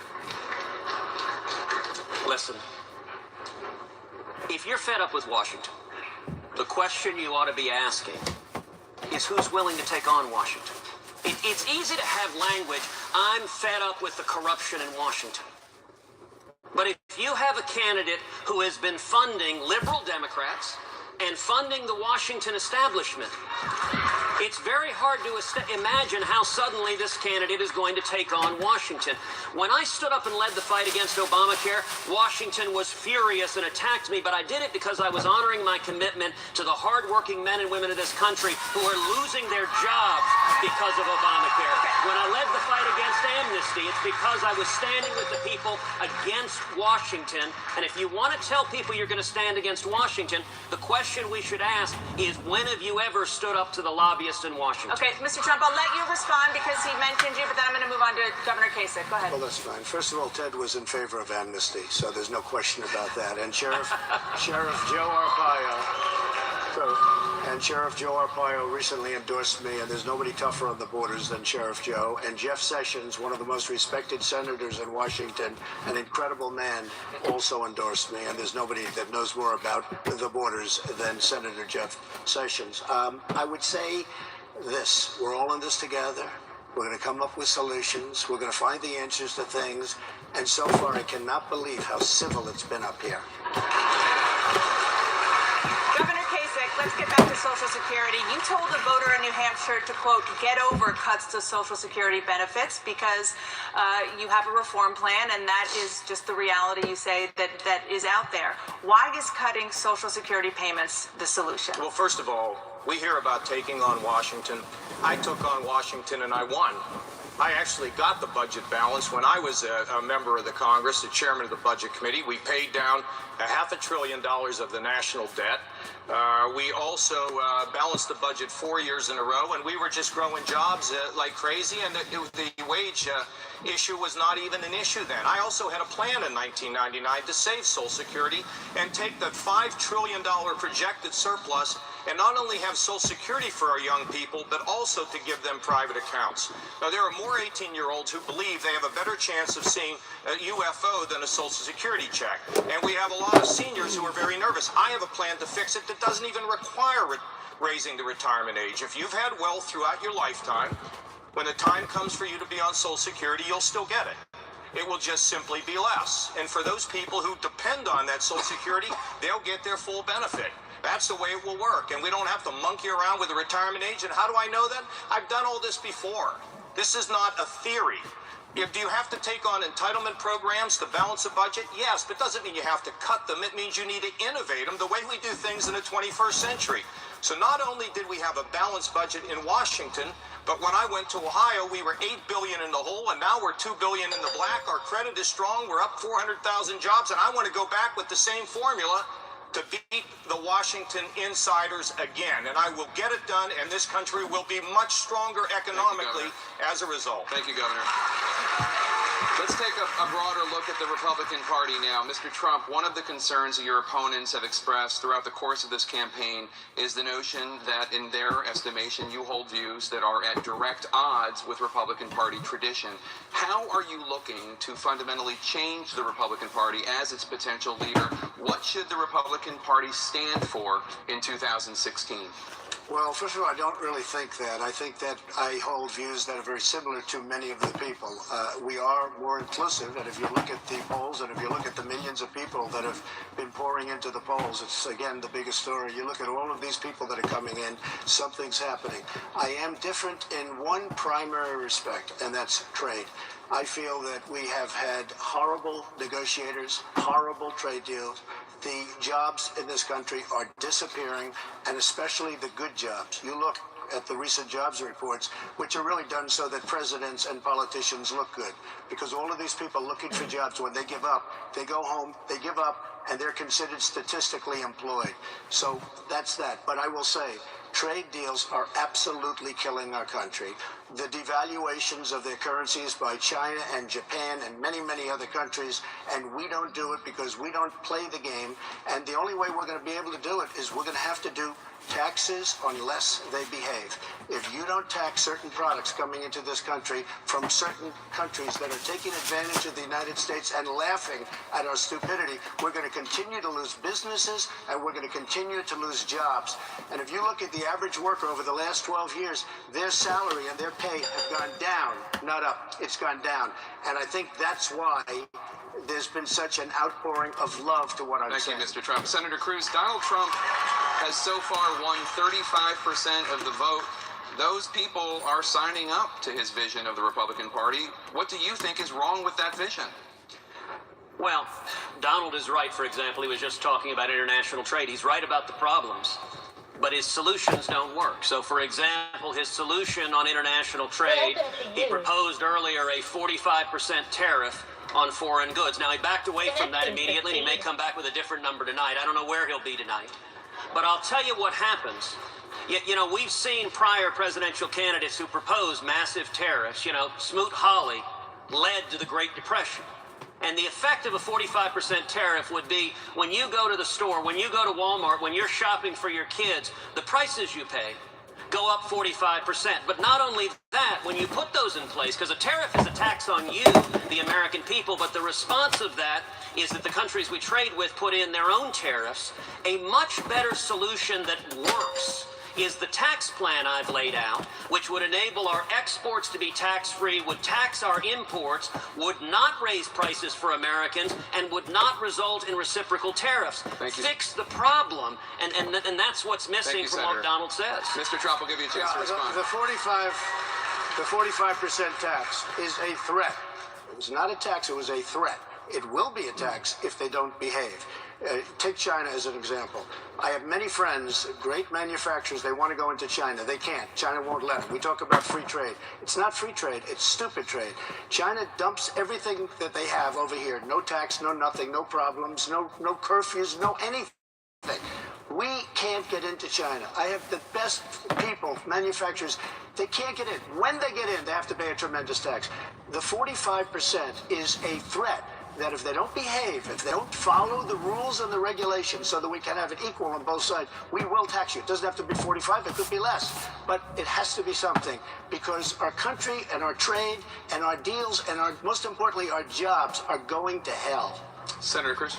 Listen, if you're fed up with Washington, the question you ought to be asking is who's willing to take on Washington. It's easy to have language, I'm fed up with the corruption in Washington. But if you have a candidate who has been funding liberal Democrats and funding the Washington establishment, it's very hard to imagine how suddenly this candidate is going to take on Washington. When I stood up and led the fight against Obamacare, Washington was furious and attacked me, but I did it because I was honoring my commitment to the hardworking men and women of this country who are losing their jobs because of Obamacare. When I led the fight against amnesty, it's because I was standing with the people against Washington. And if you want to tell people you're going to stand against Washington, the question we should ask is, when have you ever stood up to the lobbyists in Washington? Okay, Mr. Trump, I'll let you respond because he mentioned you, but then I'm going to move on to Governor Kasich. Go ahead. Well, that's fine. First of all, Ted was in favor of amnesty, so there's no question about that. And Sheriff Joe Arpaio recently endorsed me, and there's nobody tougher on the borders than Sheriff Joe. And Jeff Sessions, one of the most respected senators in Washington, an incredible man, also endorsed me, and there's nobody that knows more about the borders than Senator Jeff Sessions. I would say this: we're all in this together. We're going to come up with solutions. We're going to find the answers to things. And so far, I cannot believe how civil it's been up here. Governor Kasich, let's get back to Social Security. You told a voter in New Hampshire to, quote, get over cuts to Social Security benefits because you have a reform plan, and that is just the reality, you say, that is out there. Why is cutting Social Security payments the solution? Well, first of all, we hear about taking on Washington. I took on Washington and I won. I actually got the budget balance when I was a member of the Congress, the chairman of the Budget Committee. We paid down $500 billion of the national debt. We also balanced the budget 4 years in a row, and we were just growing jobs like crazy, and the wage issue was not even an issue then. I also had a plan in 1999 to save Social Security and take the $5 trillion projected surplus and not only have Social Security for our young people, but also to give them private accounts. Now, there are more 18-year-olds who believe they have a better chance of seeing a UFO than a Social Security check. And we have a lot of seniors who are very nervous. I have a plan to fix it that doesn't even require raising the retirement age. If you've had wealth throughout your lifetime, when the time comes for you to be on Social Security, you'll still get it. It will just simply be less. And for those people who depend on that Social Security, they'll get their full benefit. That's the way it will work, and we don't have to monkey around with the retirement age. And how do I know that? I've done all this before. This is not a theory. Do you have to take on entitlement programs to balance the budget? Yes, but doesn't mean you have to cut them. It means you need to innovate them the way we do things in the 21st century. So not only did we have a balanced budget in Washington, but when I went to Ohio, we were $8 billion in the hole, and now we're $2 billion in the black. Our credit is strong. We're up 400,000 jobs, and I want to go back with the same formula to beat the Washington insiders again. And I will get it done, and this country will be much stronger economically as a result. Thank you, Governor. Let's take a broader look at the Republican Party now. Mr. Trump, one of the concerns that your opponents have expressed throughout the course of this campaign is the notion that, in their estimation, you hold views that are at direct odds with Republican Party tradition. How are you looking to fundamentally change the Republican Party as its potential leader? What should the Republican Party stand for in 2016? Well, first of all, I don't really think that. I think that I hold views that are very similar to many of the people. We are more inclusive, and if you look at the polls and if you look at the millions of people that have been pouring into the polls, it's, again, the biggest story. You look at all of these people that are coming in, something's happening. I am different in one primary respect, and that's trade. I feel that we have had horrible negotiators, horrible trade deals. The jobs in this country are disappearing, and especially the good jobs. You look at the recent jobs reports, which are really done so that presidents and politicians look good. Because all of these people looking for jobs, when they give up, they go home, they give up, and they're considered statistically employed. So that's that. But I will say, trade deals are absolutely killing our country. The devaluations of their currencies by China and Japan and many, many other countries, and we don't do it because we don't play the game. And the only way we're going to be able to do it is we're going to have to do taxes unless they behave. If you don't tax certain products coming into this country from certain countries that are taking advantage of the United States and laughing at our stupidity, we're going to continue to lose businesses and we're going to continue to lose jobs. And if you look at the average worker over the last 12 years, their salary and their pay have gone down, not up. It's gone down. And I think that's why there's been such an outpouring of love to what I'm saying. Thank you, Mr. Trump. Senator Cruz, Donald Trump has so far won 35% of the vote. Those people are signing up to his vision of the Republican Party. What do you think is wrong with that vision? Well, Donald is right. For example, he was just talking about international trade. He's right about the problems, but his solutions don't work. So, for example, his solution on international trade, he proposed earlier a 45% tariff on foreign goods. Now, he backed away from that immediately. He may come back with a different number tonight. I don't know where he'll be tonight. But I'll tell you what happens. You know, we've seen prior presidential candidates who proposed massive tariffs. You know, Smoot-Hawley led to the Great Depression. And the effect of a 45% tariff would be when you go to the store, when you go to Walmart, when you're shopping for your kids, the prices you pay go up 45%. But not only that, when you put those in place, because a tariff is a tax on you, the American people, but the response of that is that the countries we trade with put in their own tariffs. A much better solution that works is the tax plan I've laid out, which would enable our exports to be tax-free, would tax our imports, would not raise prices for Americans, and would not result in reciprocal tariffs. Thank you. Fix the problem, and that's what's missing from what Donald says. Mr. Trump, will give you a chance to respond. The 45% tax is a threat. It was not a tax, it was a threat. It will be a tax if they don't behave. Take China as an example. I have many friends, great manufacturers, they want to go into China. They can't. China won't let them. We talk about free trade. It's not free trade, it's stupid trade. China dumps everything that they have over here. No tax, no nothing, no problems, no curfews, no anything. We can't get into China. I have the best people, manufacturers, they can't get in. When they get in, they have to pay a tremendous tax. The 45% is a threat. That if they don't behave, if they don't follow the rules and the regulations so that we can have it equal on both sides, we will tax you. It doesn't have to be 45, it could be less. But it has to be something because our country and our trade and our deals and most importantly, our jobs are going to hell. Senator Cruz.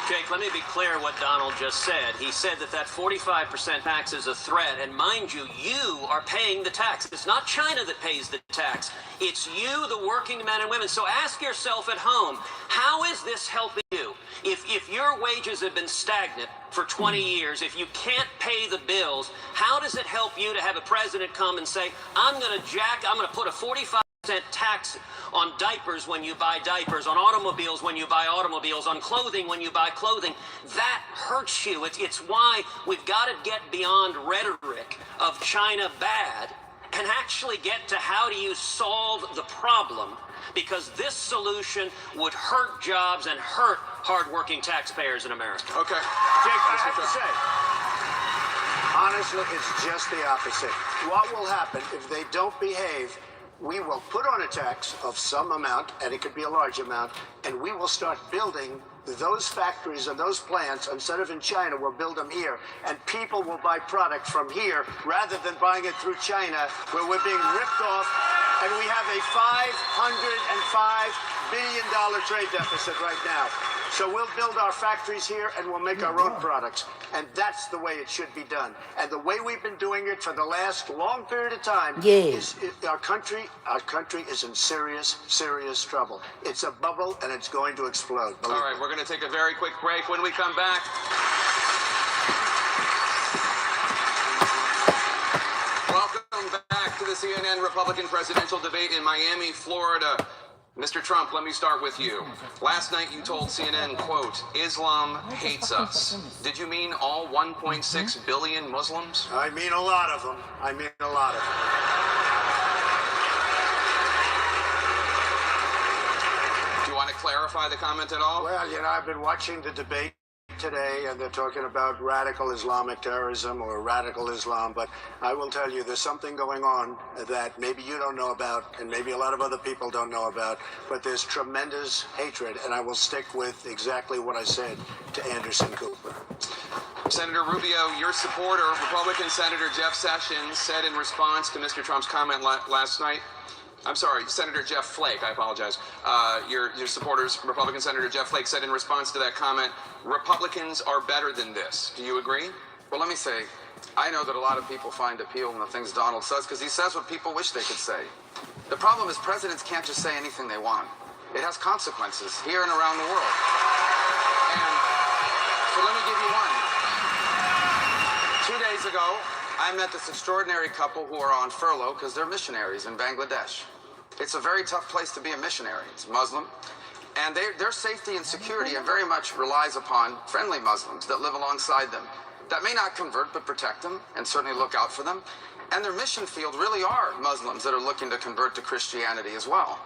Jake, let me be clear what Donald just said. He said that 45% tax is a threat, and mind you, you are paying the tax. It's not China that pays the tax. It's you, the working men and women. So ask yourself at home, how is this helping you? If your wages have been stagnant for 20 years, if you can't pay the bills, how does it help you to have a president come and say, I'm going to put a 45% tax on diapers when you buy diapers, on automobiles when you buy automobiles, on clothing when you buy clothing? That hurts you. It's why we've got to get beyond rhetoric of China bad and actually get to how do you solve the problem, because this solution would hurt jobs and hurt hardworking taxpayers in America. Okay. Jake, I have to say, honestly, it's just the opposite. What will happen if they don't behave? we will put on a tax of some amount, and it could be a large amount, and we will start building those factories and those plants. Instead of in China, we'll build them here, and people will buy product from here rather than buying it through China, where we're being ripped off, and we have a $505 billion trade deficit right now. So we'll build our factories here, and we'll make our own products, and that's the way it should be done. And the way we've been doing it for the last long period of time is our country is in serious, serious trouble. It's a bubble, and it's going to explode. All right, we're going to take a very quick break. When we come back, welcome back to the CNN Republican presidential debate in Miami, Florida. Mr. Trump, let me start with you. Last night you told CNN, quote, Islam hates us. Did you mean all 1.6 billion Muslims? I mean a lot of them. I mean a lot of them. Do you want to clarify the comment at all? Well, you know, I've been watching the debate today, and they're talking about radical Islamic terrorism or radical Islam, but I will tell you there's something going on that maybe you don't know about and maybe a lot of other people don't know about, but there's tremendous hatred, and I will stick with exactly what I said to Anderson Cooper. Senator Rubio, your supporter, Republican Senator Jeff Sessions, said in response to Mr. Trump's comment last night, I'm sorry, Senator Jeff Flake, I apologize. Your supporters, Republican Senator Jeff Flake, said in response to that comment, Republicans are better than this. Do you agree? Well, let me say, I know that a lot of people find appeal in the things Donald says because he says what people wish they could say. The problem is presidents can't just say anything they want. It has consequences here and around the world. And so let me give you one. 2 days ago, I met this extraordinary couple who are on furlough because they're missionaries in Bangladesh. It's a very tough place to be a missionary. It's Muslim. And their safety and security very much relies upon friendly Muslims that live alongside them, that may not convert but protect them and certainly look out for them. And their mission field really are Muslims that are looking to convert to Christianity as well.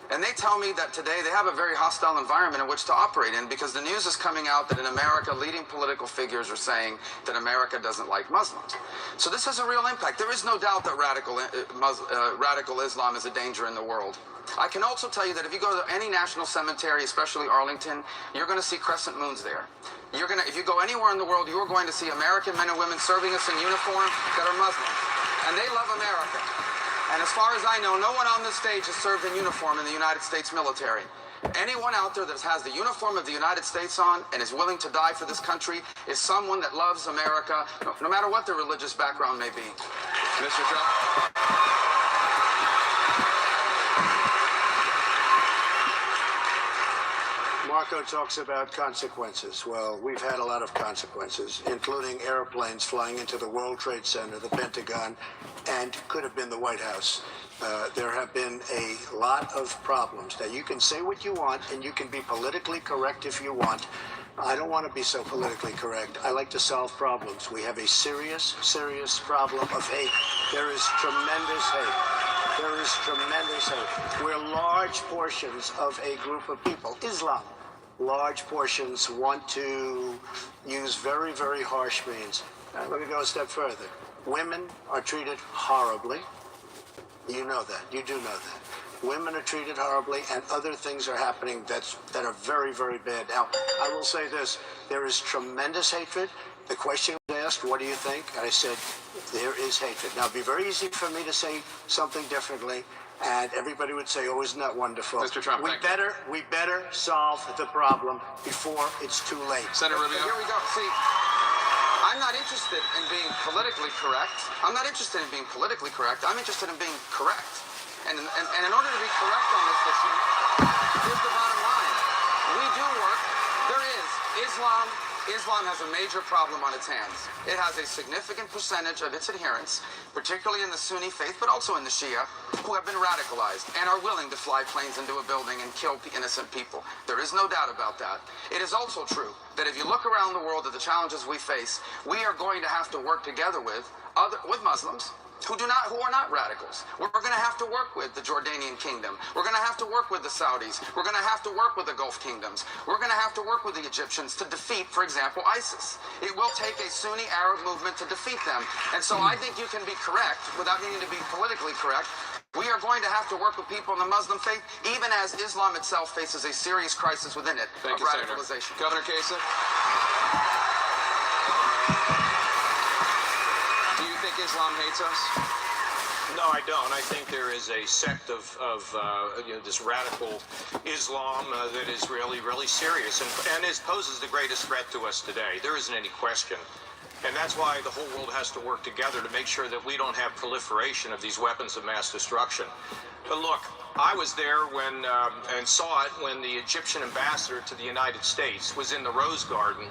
And they tell me that today they have a very hostile environment in which to operate in because the news is coming out that in America, leading political figures are saying that America doesn't like Muslims. So this has a real impact. There is no doubt that radical Islam is a danger in the world. I can also tell you that if you go to any national cemetery, especially Arlington, you're going to see crescent moons there. If you go anywhere in the world, you are going to see American men and women serving us in uniform that are Muslim. And they love America. And as far as I know, no one on this stage has served in uniform in the United States military. Anyone out there that has the uniform of the United States on and is willing to die for this country is someone that loves America, no matter what their religious background may be. Mr. Trump? Marco talks about consequences. Well, we've had a lot of consequences, including airplanes flying into the World Trade Center, the Pentagon, and could have been the White House. There have been a lot of problems. Now, you can say what you want, and you can be politically correct if you want. I don't want to be so politically correct. I like to solve problems. We have a serious, serious problem of hate. There is tremendous hate. There is tremendous hate. Where large portions of a group of people, Islam, large portions want to use very, very harsh means. Let me go a step further. Women are treated horribly. You know that. You do know that. Women are treated horribly, and other things are happening that are very, very bad. Now, I will say this. There is tremendous hatred. The question was asked, what do you think? And I said, there is hatred. Now, it'd be very easy for me to say something differently, and everybody would say, oh, isn't that wonderful? Mr. Trump, we better solve the problem before it's too late. Senator Rubio? Here we go. See, I'm not interested in being politically correct. I'm not interested in being politically correct. I'm interested in being correct. And in order to be correct on this issue, here's the bottom line. We do work. There is Islam. Islam has a major problem on its hands. It has a significant percentage of its adherents, particularly in the Sunni faith, but also in the Shia, who have been radicalized and are willing to fly planes into a building and kill innocent people. There is no doubt about that. It is also true that if you look around the world at the challenges we face, we are going to have to work together with Muslims who are not radicals. We're going to have to work with the Jordanian kingdom. We're going to have to work with the Saudis. We're going to have to work with the Gulf kingdoms. We're going to have to work with the Egyptians to defeat, for example, ISIS. It will take a Sunni Arab movement to defeat them. And so I think you can be correct without needing to be politically correct. We are going to have to work with people in the Muslim faith, even as Islam itself faces a serious crisis within it Thank of you, Senator. radicalization. Governor Kasich? Do you think Islam hates us? No, I don't. I think there is a sect of this radical Islam that is really, really serious and poses the greatest threat to us today. There isn't any question. And that's why the whole world has to work together to make sure that we don't have proliferation of these weapons of mass destruction. But look, I was there when and saw it when the Egyptian ambassador to the United States was in the Rose Garden,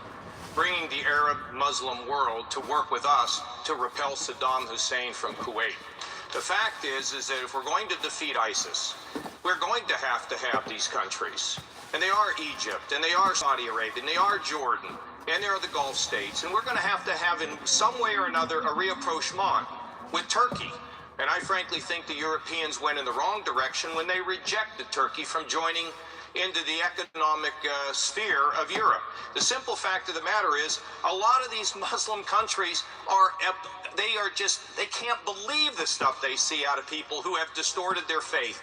bringing the Arab Muslim world to work with us to repel Saddam Hussein from Kuwait. The fact is that if we're going to defeat ISIS, we're going to have these countries. And they are Egypt, and they are Saudi Arabia, and they are Jordan, and they are the Gulf states. And we're going to have in some way or another a rapprochement with Turkey. And I frankly think the Europeans went in the wrong direction when they rejected Turkey from joining into the economic sphere of Europe. The simple fact of the matter is a lot of these Muslim countries they can't believe the stuff they see out of people who have distorted their faith.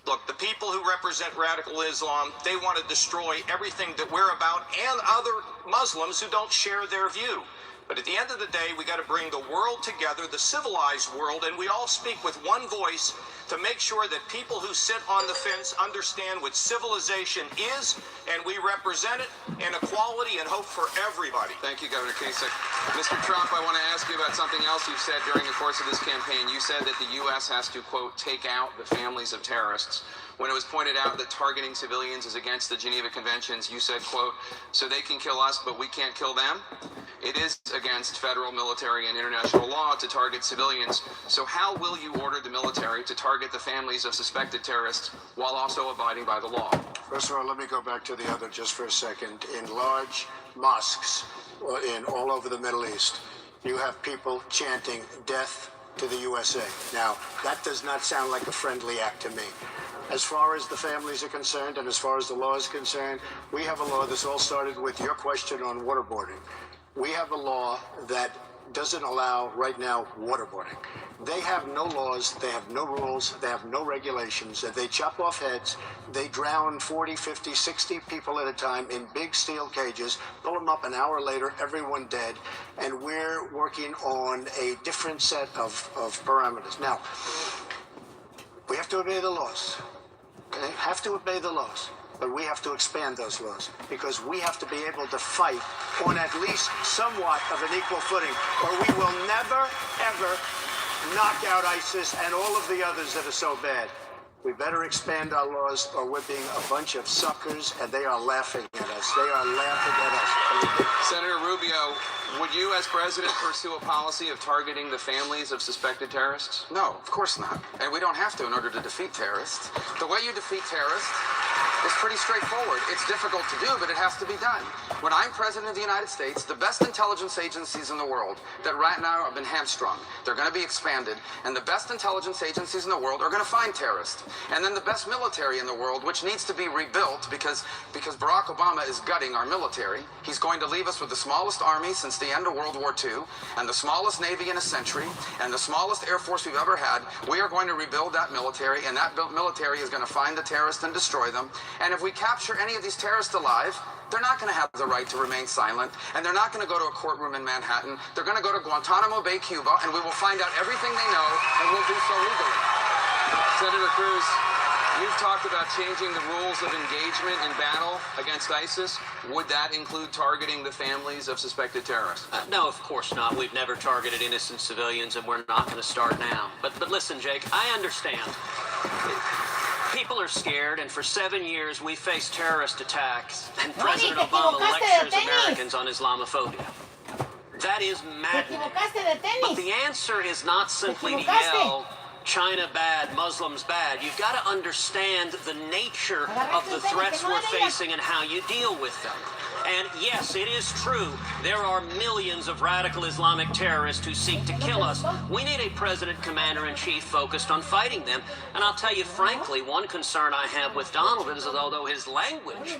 Look, the people who represent radical Islam, they want to destroy everything that we're about and other Muslims who don't share their view. But at the end of the day, we got to bring the world together, the civilized world, and we all speak with one voice to make sure that people who sit on the fence understand what civilization is, and we represent it, and equality and hope for everybody. Thank you, Governor Kasich. Mr. Trump, I want to ask you about something else you've said during the course of this campaign. You said that the U.S. has to, quote, take out the families of terrorists. When it was pointed out that targeting civilians is against the Geneva Conventions, you said, quote, so they can kill us, but we can't kill them? It is against federal, military, and international law to target civilians. So how will you order the military to target the families of suspected terrorists while also abiding by the law? First of all, let me go back to the other just for a second. In large mosques all over the Middle East, you have people chanting death to the USA. Now, that does not sound like a friendly act to me. As far as the families are concerned and as far as the law is concerned, we have a law. This all started with your question on waterboarding. We have a law that doesn't allow right now waterboarding. They have no laws, they have no rules, they have no regulations. They chop off heads, they drown 40, 50, 60 people at a time in big steel cages, pull them up an hour later, everyone dead, and we're working on a different set of parameters. Now, we have to obey the laws. Okay? Have to obey the laws. But we have to expand those laws because we have to be able to fight on at least somewhat of an equal footing, or we will never, ever knock out ISIS and all of the others that are so bad. We better expand our laws or we're being a bunch of suckers, and they are laughing at us. They are laughing at us. Senator Rubio, would you as president pursue a policy of targeting the families of suspected terrorists? No, of course not. And we don't have to in order to defeat terrorists. The way you defeat terrorists is pretty straightforward. It's difficult to do, but it has to be done. When I'm president of the United States, the best intelligence agencies in the world that right now have been hamstrung, they're going to be expanded, and the best intelligence agencies in the world are going to find terrorists. And then the best military in the world, which needs to be rebuilt because Barack Obama is gutting our military. He's going to leave us with the smallest army since the end of World War II, and the smallest Navy in a century, and the smallest Air Force we've ever had. We are going to rebuild that military, and that military is going to find the terrorists and destroy them. And if we capture any of these terrorists alive, they're not going to have the right to remain silent, and they're not going to go to a courtroom in Manhattan. They're going to go to Guantanamo Bay, Cuba, and we will find out everything they know, and we'll do so legally. Senator Cruz, you've talked about changing the rules of engagement in battle against ISIS. Would that include targeting the families of suspected terrorists? No, of course not. We've never targeted innocent civilians, and we're not going to start now. But listen, Jake, I understand. People are scared, and for 7 years we faced terrorist attacks, and President Obama lectures Americans on Islamophobia. That is maddening. But the answer is not simply to yell, China bad, Muslims bad. You've got to understand the nature of the threats we're facing and how you deal with them. And yes, it is true, there are millions of radical Islamic terrorists who seek to kill us. We need a president commander-in-chief focused on fighting them. And I'll tell you frankly, one concern I have with Donald is that although his language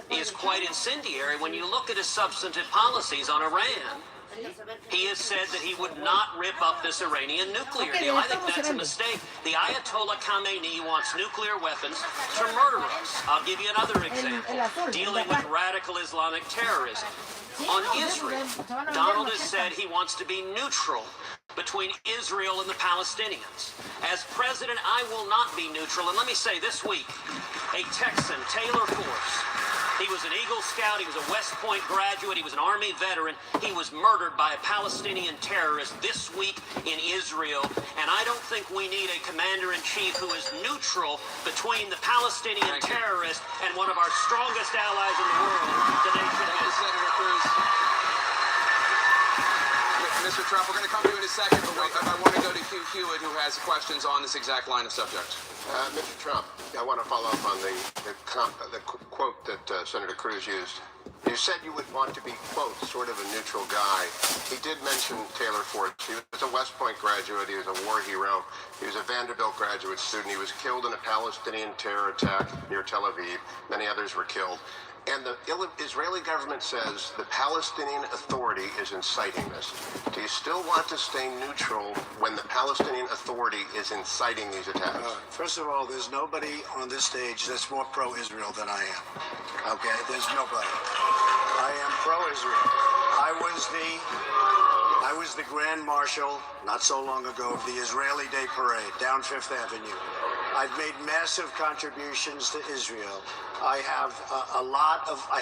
is quite incendiary, when you look at his substantive policies on Iran, He has said that he would not rip up this Iranian nuclear deal. I think that's a mistake. The Ayatollah Khamenei wants nuclear weapons to murder us. I'll give you another example. Dealing with radical Islamic terrorism. On Israel, Donald has said he wants to be neutral between Israel and the Palestinians. As president, I will not be neutral. And let me say, this week, a Texan, Taylor Force, he was an Eagle Scout, he was a West Point graduate, he was an Army veteran. He was murdered by a Palestinian terrorist this week in Israel. And I don't think we need a commander-in-chief who is neutral between the Palestinian terrorist and one of our strongest allies in the world, the nation of Israel. Senator Cruz. Mr. Trump, we're going to come to you in a second, but wait, I want to go to Hugh Hewitt, who has questions on this exact line of subject. Mr. Trump, I want to follow up on the quote that Senator Cruz used. You said you would want to be, quote, sort of a neutral guy. He did mention Taylor Force. He was a West Point graduate. He was a war hero. He was a Vanderbilt graduate student. He was killed in a Palestinian terror attack near Tel Aviv. Many others were killed. And the Israeli government says the Palestinian Authority is inciting this. Do you still want to stay neutral when the Palestinian Authority is inciting these attacks? First of all, there's nobody on this stage that's more pro-Israel than I am. Okay? There's nobody. I am pro-Israel. I was the Grand Marshal not so long ago of the Israeli Day Parade down Fifth Avenue. I've made massive contributions to Israel. I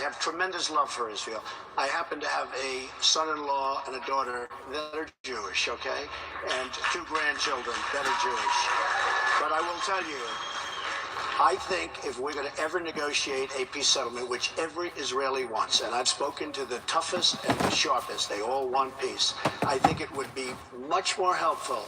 have tremendous love for Israel. I happen to have a son-in-law and a daughter that are Jewish, okay? And 2 grandchildren that are Jewish. But I will tell you, I think if we're going to ever negotiate a peace settlement, which every Israeli wants, and I've spoken to the toughest and the sharpest, they all want peace, I think it would be much more helpful.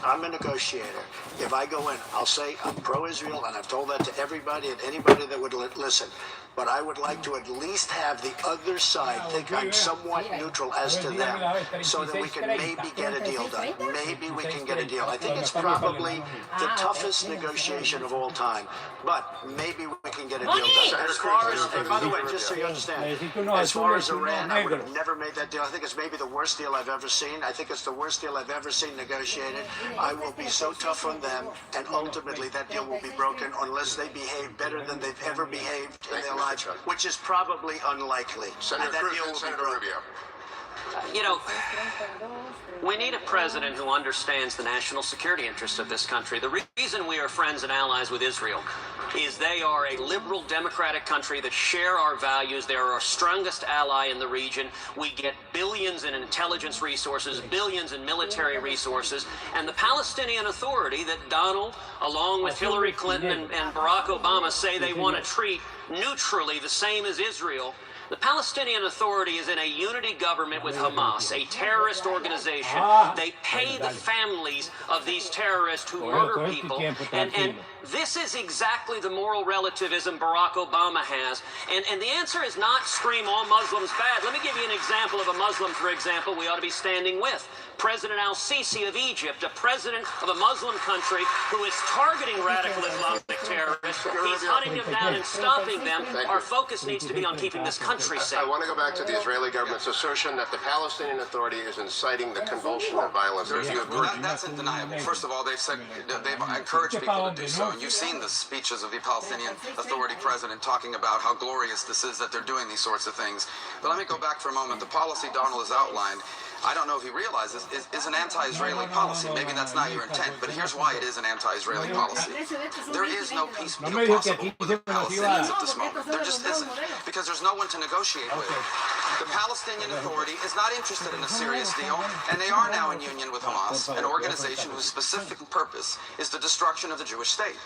I'm a negotiator. If I go in, I'll say I'm pro-Israel, and I've told that to everybody and anybody that would listen. But I would like to at least have the other side think I'm somewhat neutral as to them, so that we can maybe get a deal done. Maybe we can get a deal. I think it's probably the toughest negotiation of all time, but maybe we can get a deal done. As far as, and by the way, just so you understand, as far as Iran, I would have never made that deal. I think it's maybe the worst deal I've ever seen. I think it's the worst deal I've ever seen negotiated. I will be so tough on them, and ultimately that deal will be broken unless they behave better than they've ever behaved in their lives, which is probably unlikely. Senator Cruz and Senator Rubio. You know, we need a president who understands the national security interests of this country. The reason we are friends and allies with Israel is they are a liberal democratic country that share our values. They're our strongest ally in the region. We get billions in intelligence resources, billions in military resources, and the Palestinian Authority that Donald, along with Hillary Clinton and Barack Obama, say they want to treat neutrally the same as Israel. The Palestinian Authority is in a unity government with Hamas, a terrorist organization. They pay the families of these terrorists who murder people. And this is exactly the moral relativism Barack Obama has. And the answer is not scream all Muslims bad. Let me give you an example of a Muslim, for example, we ought to be standing with. President al-Sisi of Egypt, a president of a Muslim country who is targeting radical Islamic terrorists. He's hunting them down and stopping them. Our focus needs to be on keeping this country safe. I want to go back to the Israeli government's assertion that the Palestinian Authority is inciting the convulsion of violence. Well, that's undeniable. First of all, they've said they've encouraged people to do so. And you've seen the speeches of the Palestinian Authority president talking about how glorious this is that they're doing these sorts of things. But let me go back for a moment. The policy Donald has outlined, I don't know if he realizes, is an anti-Israeli policy. Maybe that's not your intent, but here's why it is an anti-Israeli policy. There is no peace deal possible with the Palestinians at this moment. There just isn't, because there's no one to negotiate with. The Palestinian Authority is not interested in a serious deal, and they are now in union with Hamas, an organization whose specific purpose is the destruction of the Jewish state.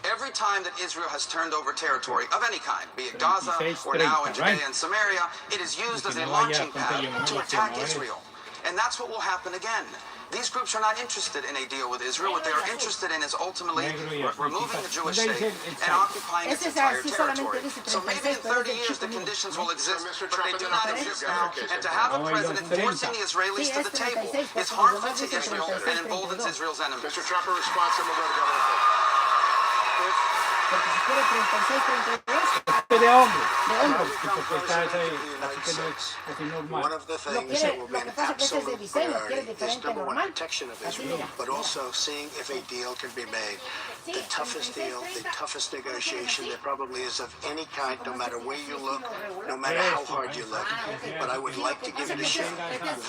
Every time that Israel has turned over territory of any kind, be it Gaza or now in Judea and Samaria, it is used as a launching pad to attack Israel. And that's what will happen again. These groups are not interested in a deal with Israel. What they are interested in is ultimately removing the Jewish state and occupying its entire territory. So maybe in 30 years the conditions will exist, but they do not exist now. And to have a president forcing the Israelis to the table is harmful to Israel and emboldens Israel's enemies. Mr. Trump, a response, and we'll go to Governor Ford. de hombre. President Está of the ahí, United así que no es States. así normal. One of the things that will be an absolute priority is number one, protection of Israel, but also seeing if a deal can be made. The toughest deal, the toughest negotiation there probably is of any kind, no matter where you look, no matter how hard you look. But I would like to give it a shot.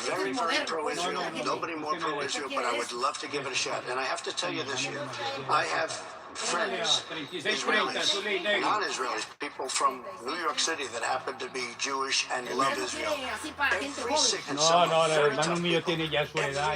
Very, very pro-Israel. Nobody more pro-Israel, but I would love to give it a shot. And I have to tell you this year, I have friends, Israelis, non-Israelis, people from New York City that happen to be Jewish and love Israel. Every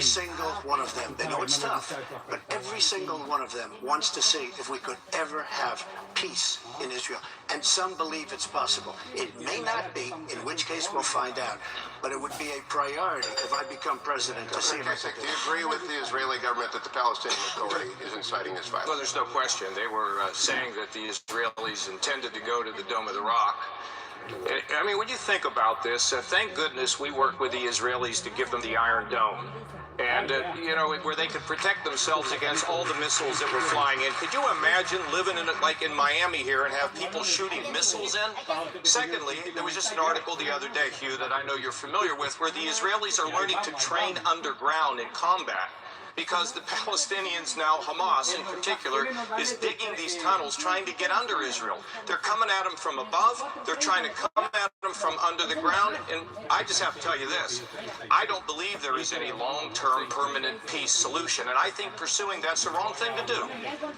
single one of them, they know it's tough, but every single one of them wants to see if we could ever have peace in Israel. And some believe it's possible. It may not be, in which case we'll find out. But it would be a priority if I become president to see if I could. Do you agree with the Israeli government that the Palestinian Authority is inciting this violence? Well, there's no question. They were saying that the Israelis intended to go to the Dome of the Rock. I mean, when you think about this, thank goodness we worked with the Israelis to give them the Iron Dome. And, you know, where they could protect themselves against all the missiles that were flying in. Could you imagine living in like in Miami here and have people shooting missiles in? Secondly, there was just an article the other day, Hugh, that I know you're familiar with, where the Israelis are learning to train underground in combat. Because the Palestinians now, Hamas in particular, is digging these tunnels trying to get under Israel. They're coming at them from above. They're trying to come at them from under the ground. And I just have to tell you this. I don't believe there is any long-term permanent peace solution. And I think pursuing that's the wrong thing to do.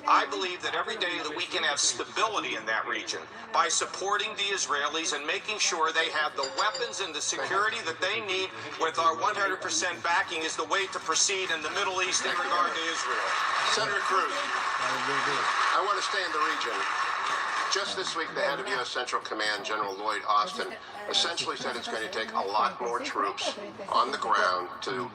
I believe that every day that we can have stability in that region by supporting the Israelis and making sure they have the weapons and the security that they need with our 100% backing is the way to proceed in the Middle East in regard to Israel. Senator Cruz, I want to stay in the region. Just this week, the head of U.S. Central Command, General Lloyd Austin, essentially said it's going to take a lot more troops on the ground to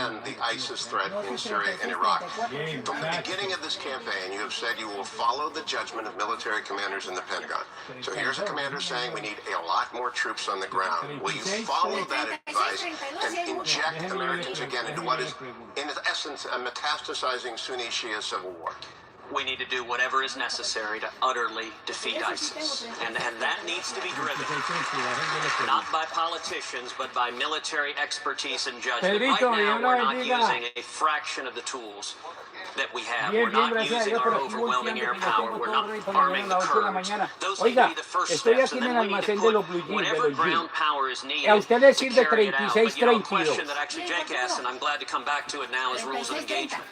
end the ISIS threat in Syria and Iraq. From the beginning of this campaign, you have said you will follow the judgment of military commanders in the Pentagon. So here's a commander saying we need a lot more troops on the ground. Will you follow that advice and inject Americans again into what is, in essence, a metastasizing Sunni-Shia civil war? We need to do whatever is necessary to utterly defeat ISIS. And that needs to be driven, not by politicians, but by military expertise and judgment. Right now, we're not using a fraction of the tools that we have. We're not using our overwhelming air power. We're not arming the Kurds. Those need to be the first steps, and then we need to put whatever ground power is needed to carry it out. But you know, a question that actually Jake asked, and I'm glad to come back to it now, is rules of engagement.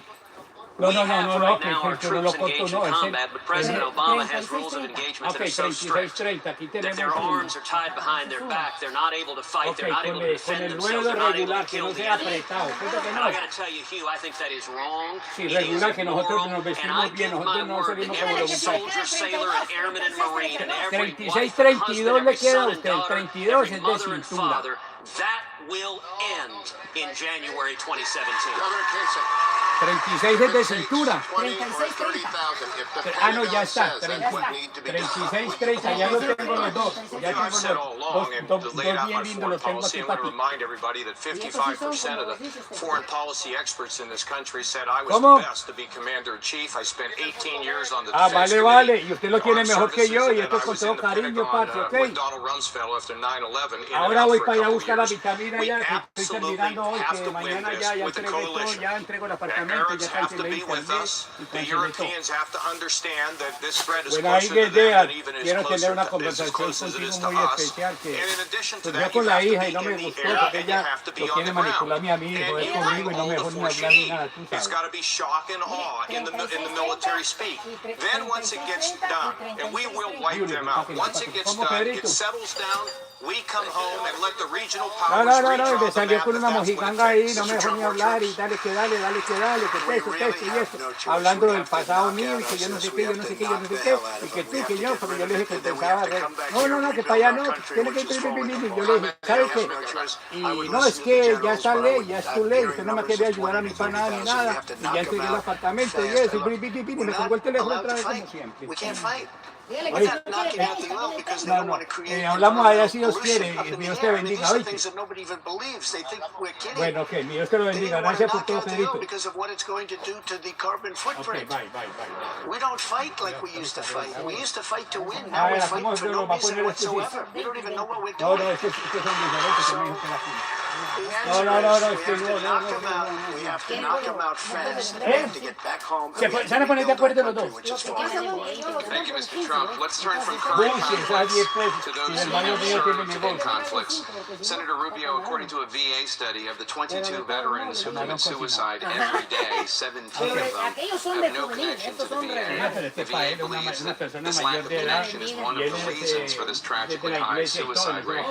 We have right now our troops engaged in combat, but President Obama has rules of engagement that are so strict that their arms are tied behind their back. They're not able to fight. They're not able to defend themselves. They're not able to kill the enemy. And I got to tell you, Hugh, I think that is wrong. It is immoral. And I give my word that every soldier, sailor, and airman and marine, and every wife and husband, every son and daughter, every mother and father, that will end in January 2017. Governor Kasich. 36 es de cintura. 30,000. Ah, no, ya está. 36, 30, ya lo tengo los dos. Ya I've said tengo all along and to dos lay out my bien lindos, foreign los tengo policy, aquí I'm para going to ti. remind everybody that 55% of the foreign policy experts in this country said I was ¿Cómo? the best to be commander-in-chief. I spent 18 years on the Ah, defense vale, committee, y usted lo tiene armed mejor que yo, services, y and esto then es I con was in todo the cariño, Pentagon parce, ¿ok? with Donald Rumsfeld after 9/11 in and Ahora out voy for a para allá a couple buscar la years. vitamina We ya, que estoy absolutely terminando hoy, have que to win mañana this ya with the entregué todo, coalition. ya entrego el The apartamento, Arabs ya have to cancelé be with internet, us. y The cancelé todo. Europeans have to understand that this threat is Bueno, ahí closer to them Guedea, than even quiero tener una as conversación close as it is contigo to muy us. especial, And que in addition to pues yo that, con you la have to hija y be no me in the gustó air porque and you ella have to be lo on quiere the ground. manipular a mí, And es you conmigo y no me hold dejó the ni fort hablar ni sheet. nada, tú It's sabes. got to be shock and awe in the military speak. Then once it gets done, and we will wipe them out. Once it gets done, it settles down. We come home and let the regional powers No, redraw me the salió map con if una that's what it mojiganga ahí, takes. no me dejó ni hablar y dale, que esto y eso. Hablando del pasado mío y que yo no sé qué, y que tú, que yo, porque yo le dije que pensaba, no, que para allá no, tiene que ir, yo le dije, ¿sabes qué? Y no, es que ya está ley, ya es tu ley, usted no me quería ayudar a mi pana ni nada, y ya entregué el apartamento y eso, y me colgó el teléfono otra vez como siempre. We're not knocking out the oil because they don't want to create hablamos allá si Dios pollution quiere, up in the Dios te air. I mean, bendiga, these are oíste. things that nobody even believes. They think we're kidding. Bueno, ok, Dios te lo They bendiga, didn't want to gracias por knock todo, out the oil Pedrito. because of what it's going to do to the carbon Ok, footprint. bye. We don't fight like we used to fight. We used to fight to win. Now we fight for no reason whatsoever. We don't even know what we're No, doing. es que son diferentes que me dijo la fila. The No, answer es que is we have to knock no. them out. We have to knock them out fast. And we have to get back home. Se van a poner de acuerdo los dos. Which is falling apart. Thank you, Mr. Trump. Let's turn from current conflicts to those who have served in conflicts. Senator Rubio, according to a VA study, of the 22 veterans who commit suicide every day, 17 of them have no connection to the VA. The VA believes that this lack of connection is one of the reasons for this tragically high suicide rate.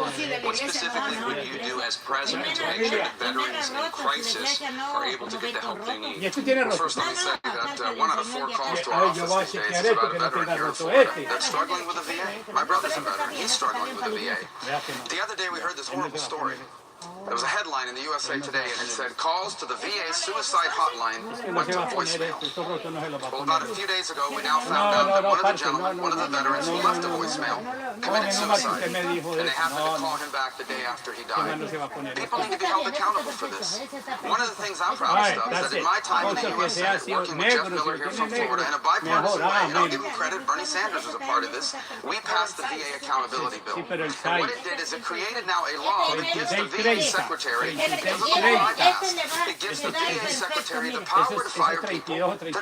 What specifically would you do as president to make sure that veterans in crisis are able to get the help they need? Well, first, let me say that 1 out of 4 calls to our office these days is about a veteran here in Florida that's struggling with the VA. My brother's a veteran. He's struggling with the VA. The other day we heard this horrible story. There was a headline in the USA Today, and it said, calls to the VA suicide hotline went to voicemail. Well, about a few days ago, we now found out that one of the gentlemen, one of the veterans who left a voicemail, committed suicide, and they happened to call him back the day after he died. People need to be held accountable for this. One of the things I'm proudest of is that in my time in the U.S. Senate, working with Jeff Miller here from Florida, in a bipartisan way, and I'll give him credit, Bernie Sanders was a part of this, we passed the VA accountability bill. And what it did is it created now a law that gives the VA secretary, it gives the VA secretary the power to fire people that aren't doing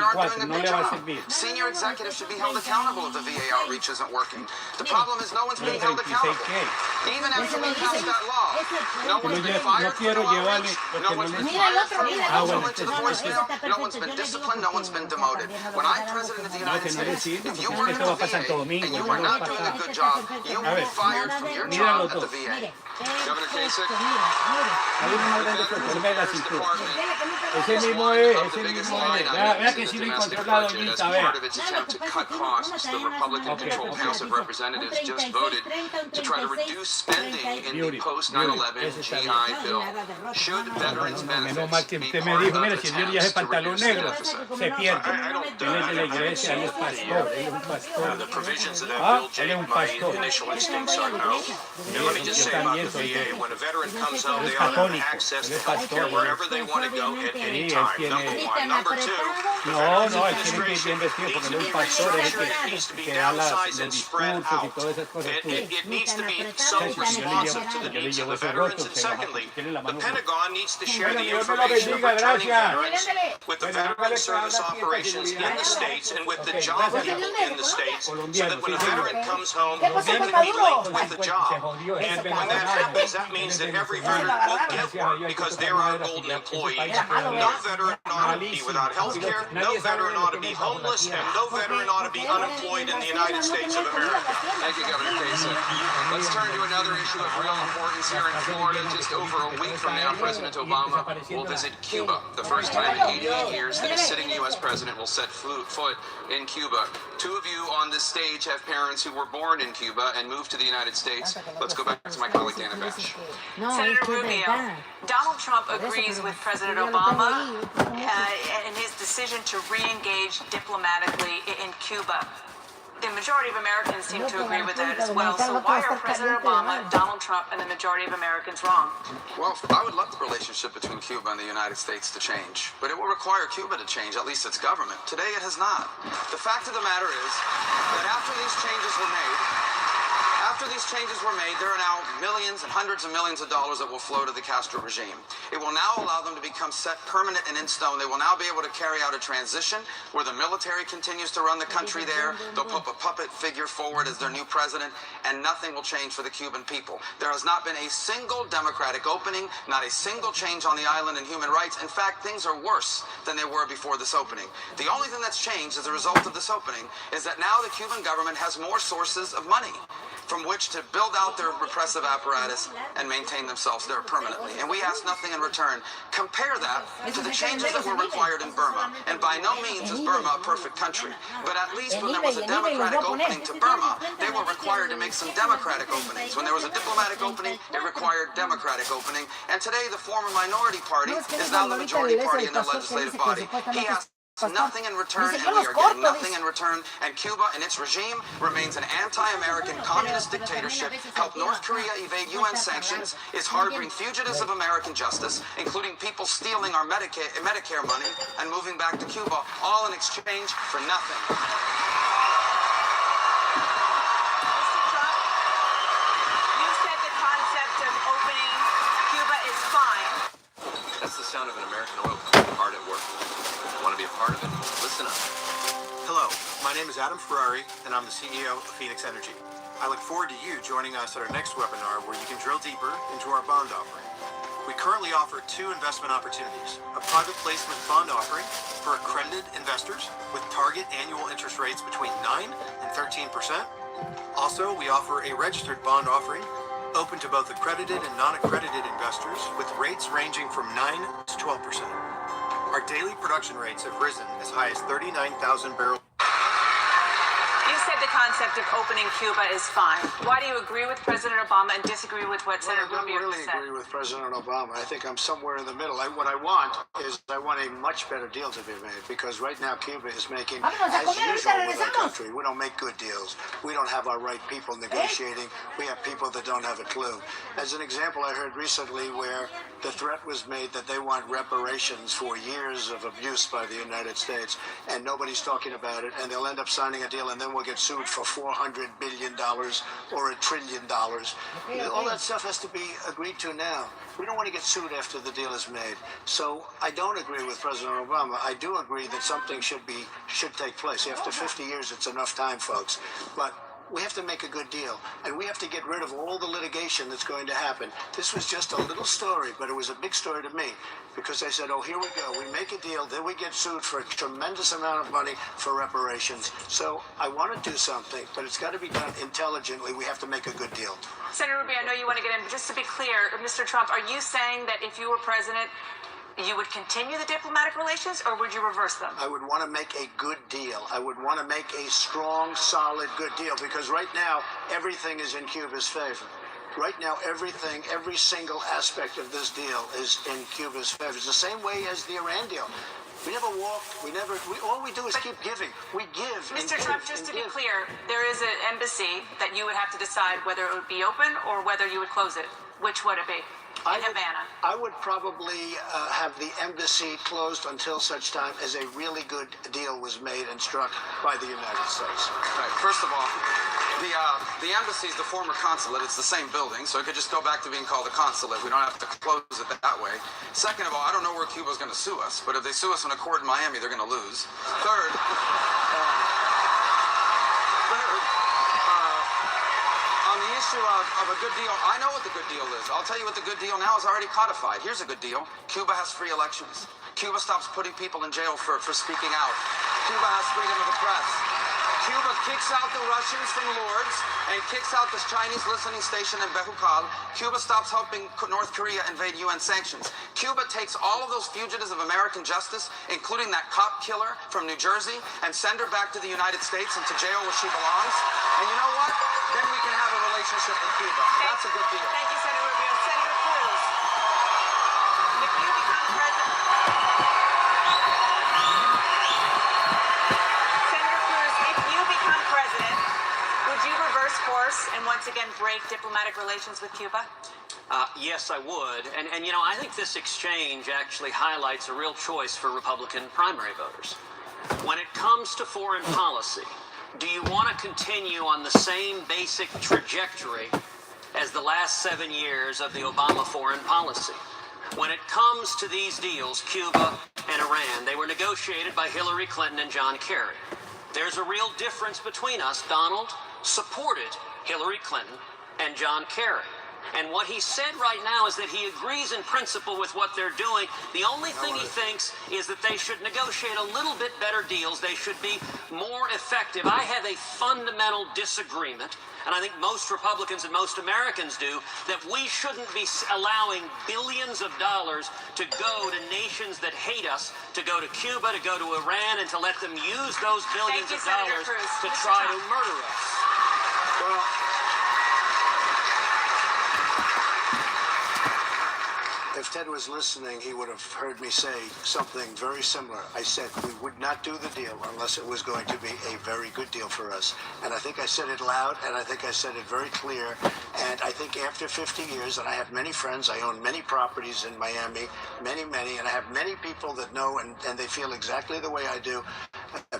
a good job. Senior executives should be held accountable if the VA outreach isn't working. The problem is no one's being held accountable. Even after we passed that law, no one's been fired for no outreach, no one's been fired for no went to the voicemail, no one's been disciplined, no one's been demoted. When I'm president of the United States, if you work at the VA and you are not doing a good job, you will be fired from your job at the VA. Governor Kasich, Ese mismo es. Vea que sí lo encontró la doñita, vea. part of its attempt to cut costs, the Republican-controlled House of Representatives just voted to try to reduce spending in the post-9/11 GI Bill. Should veterans benefits be part of attempts to reduce the deficit? Se pierde. Él es de la iglesia, él es pastor, él es un pastor. The provisions of that bill, Él es Jake, un my pastor. initial instincts are no. And let me just say about the VA, when a veteran comes home, they ought to have access to health care wherever they want to go at any time. Number one. Number two, the No, Veterans él tiene que ir bien vestido Administration porque needs él to es be un pastor, es restructured, el it needs to be que da downsized los and spread discursos y out. todas esas cosas. It needs to be so responsive to the needs of the veterans. And secondly, the Pentagon needs to share the information of returning veterans with the Veteran Service operations in the states and with the job people in the states, so that when a veteran comes home, they can be linked with the job. And when that happens, that means that every veteran will get work because they're our golden employees. No veteran ought to be without health care, no veteran ought to be homeless, and no veteran ought to be unemployed in the United States of America. Thank you, Governor Kasich. Let's turn to another issue of real importance here in Florida. Just over a week from now, President Obama will visit Cuba, the first time in 88 years that a sitting U.S. president will set foot in Cuba. Two of you on this stage have parents who were born in Cuba and moved to the United States. Let's go back to my colleague Dana Bash. Senator Rubio, Donald Trump agrees with President Obama in his decision to re-engage diplomatically in Cuba. The majority of Americans seem to agree with that as well. So why are President Obama, Donald Trump, and the majority of Americans wrong? Well, I would love the relationship between Cuba and the United States to change, but it will require Cuba to change, at least its government. Today it has not. The fact of the matter is that after these changes were made, there are now millions and hundreds of millions of dollars that will flow to the Castro regime. It will now allow them to become set permanent and in stone. They will now be able to carry out a transition where the military continues to run the country there. They'll put a puppet figure forward as their new president, and nothing will change for the Cuban people. There has not been a single democratic opening, not a single change on the island in human rights. In fact, things are worse than they were before this opening. The only thing that's changed as a result of this opening is that now the Cuban government has more sources of money from which to build out their repressive apparatus and maintain themselves there permanently. And we ask nothing in return. Compare that to the changes that were required in Burma. And by no means is Burma a perfect country. But at least when there was a democratic opening to Burma, they were required to make some democratic openings. When there was a diplomatic opening, it required democratic opening. And today the former minority party is now the majority party in their legislative body. He has nothing in return, Dice, and "Yo we los are getting corto", nothing dice. in return. And Cuba and its regime remains an anti-American communist dictatorship, helped North Korea evade UN sanctions, is harboring fugitives of American justice, including people stealing our Medicare money and moving back to Cuba, all in exchange for nothing. Mr. Trump, you said the concept of opening Cuba is fine. That's the sound of an American oil company hard at work. Want to be a part of it? Listen up. Hello, my name is Adam Ferrari, and I'm the CEO of Phoenix Energy. I look forward to you joining us at our next webinar where you can drill deeper into our bond offering. We currently offer 2 investment opportunities, a private placement bond offering for accredited investors with target annual interest rates between 9 and 13%. Also, we offer a registered bond offering open to both accredited and non-accredited investors with rates ranging from 9 to 12%. Our daily production rates have risen as high as 39,000 barrels. You said the concept of opening Cuba is fine. Why do you agree with President Obama and disagree with what Well, Senator I don't Rubio really said? agree with President Obama. I think I'm somewhere in the middle. What I want a much better deal to be made, because right now Cuba is making, Vámonos a as comer, usual ahorita with our regresamos. country, we don't make good deals. We don't have our right people negotiating. We have people that don't have a clue. As an example, I heard recently where the threat was made that they want reparations for years of abuse by the United States, and nobody's talking about it, and they'll end up signing a deal, and then we'll get sued for $400 billion or $1 trillion. All that stuff has to be agreed to now. We don't want to get sued after the deal is made. So I don't agree with President Obama. I do agree that something should take place. After 50 years, it's enough time, folks. But we have to make a good deal, and we have to get rid of all the litigation that's going to happen. This was just a little story, but it was a big story to me, because I said, oh, here we go. We make a deal, then we get sued for a tremendous amount of money for reparations. So I want to do something, but it's got to be done intelligently. We have to make a good deal. Senator Rubio, I know you want to get in, but just to be clear, Mr. Trump, are you saying that if you were president, you would continue the diplomatic relations, or would you reverse them? I would want to make a good deal. I would want to make a strong, solid, good deal, because right now, everything is in Cuba's favor. Right now, every single aspect of this deal is in Cuba's favor. It's the same way as the Iran deal. We never walked, all we do is keep giving. We give. Mr. Trump, just to be clear, there is an embassy that you would have to decide whether it would be open or whether you would close it. Which would it be? In Havana. I would probably have the embassy closed until such time as a really good deal was made and struck by the United States. Right. First of all, the embassy is the former consulate. It's the same building, so it could just go back to being called a consulate. We don't have to close it that way. Second of all, I don't know where Cuba's going to sue us, but if they sue us in a court in Miami, they're going to lose. Third, on the issue of a good deal, I know what the good deal is. I'll tell you what the good deal now is already codified. Here's a good deal. Cuba has free elections. Cuba stops putting people in jail for speaking out. Cuba has freedom of the press. Cuba kicks out the Russians from Lourdes and kicks out this Chinese listening station in Behukal. Cuba stops helping North Korea invade UN sanctions. Cuba takes all of those fugitives of American justice, including that cop killer from New Jersey, and send her back to the United States and to jail where she belongs. And you know what? Then we can have a relationship with Cuba. That's a good deal. Thank you, Senator Rubio. Senator Cruz, if you become president... Senator Cruz, if you become president, would you reverse course and once again break diplomatic relations with Cuba? Yes, I would. And you know, I think this exchange actually highlights a real choice for Republican primary voters. When it comes to foreign policy, do you want to continue on the same basic trajectory as the last 7 years of the Obama foreign policy? When it comes to these deals, Cuba and Iran, they were negotiated by Hillary Clinton and John Kerry. There's a real difference between us. Donald supported Hillary Clinton and John Kerry. And what he said right now is that he agrees in principle with what they're doing. The only thing he thinks is that they should negotiate a little bit better deals. They should be more effective. I have a fundamental disagreement, and I think most Republicans and most Americans do, that we shouldn't be allowing billions of dollars to go to nations that hate us, to go to Cuba, to go to Iran, and to let them use those billions of dollars to try to murder us. Well, if if Ted was listening, he would have heard me say something very similar. I said we would not do the deal unless it was going to be a very good deal for us. And I think I said it loud, and I think I said it very clear. And I think after 50 years, and I have many friends, I own many properties in Miami, many, and I have many people that know and they feel exactly the way I do.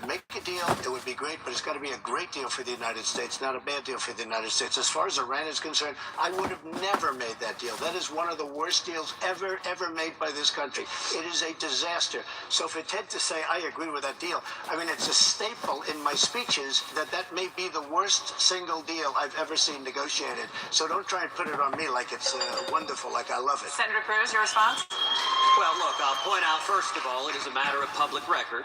Make a deal, it would be great, but it's got to be a great deal for the United States, not a bad deal for the United States. As far as Iran is concerned, I would have never made that deal. That is one of the worst deals ever made by this country. It is a disaster. So for Ted to say, I agree with that deal, I mean, it's a staple in my speeches that may be the worst single deal I've ever seen negotiated. So don't try and put it on me like it's wonderful, like I love it. Senator Cruz, your response? Well, look, I'll point out, first of all, it is a matter of public record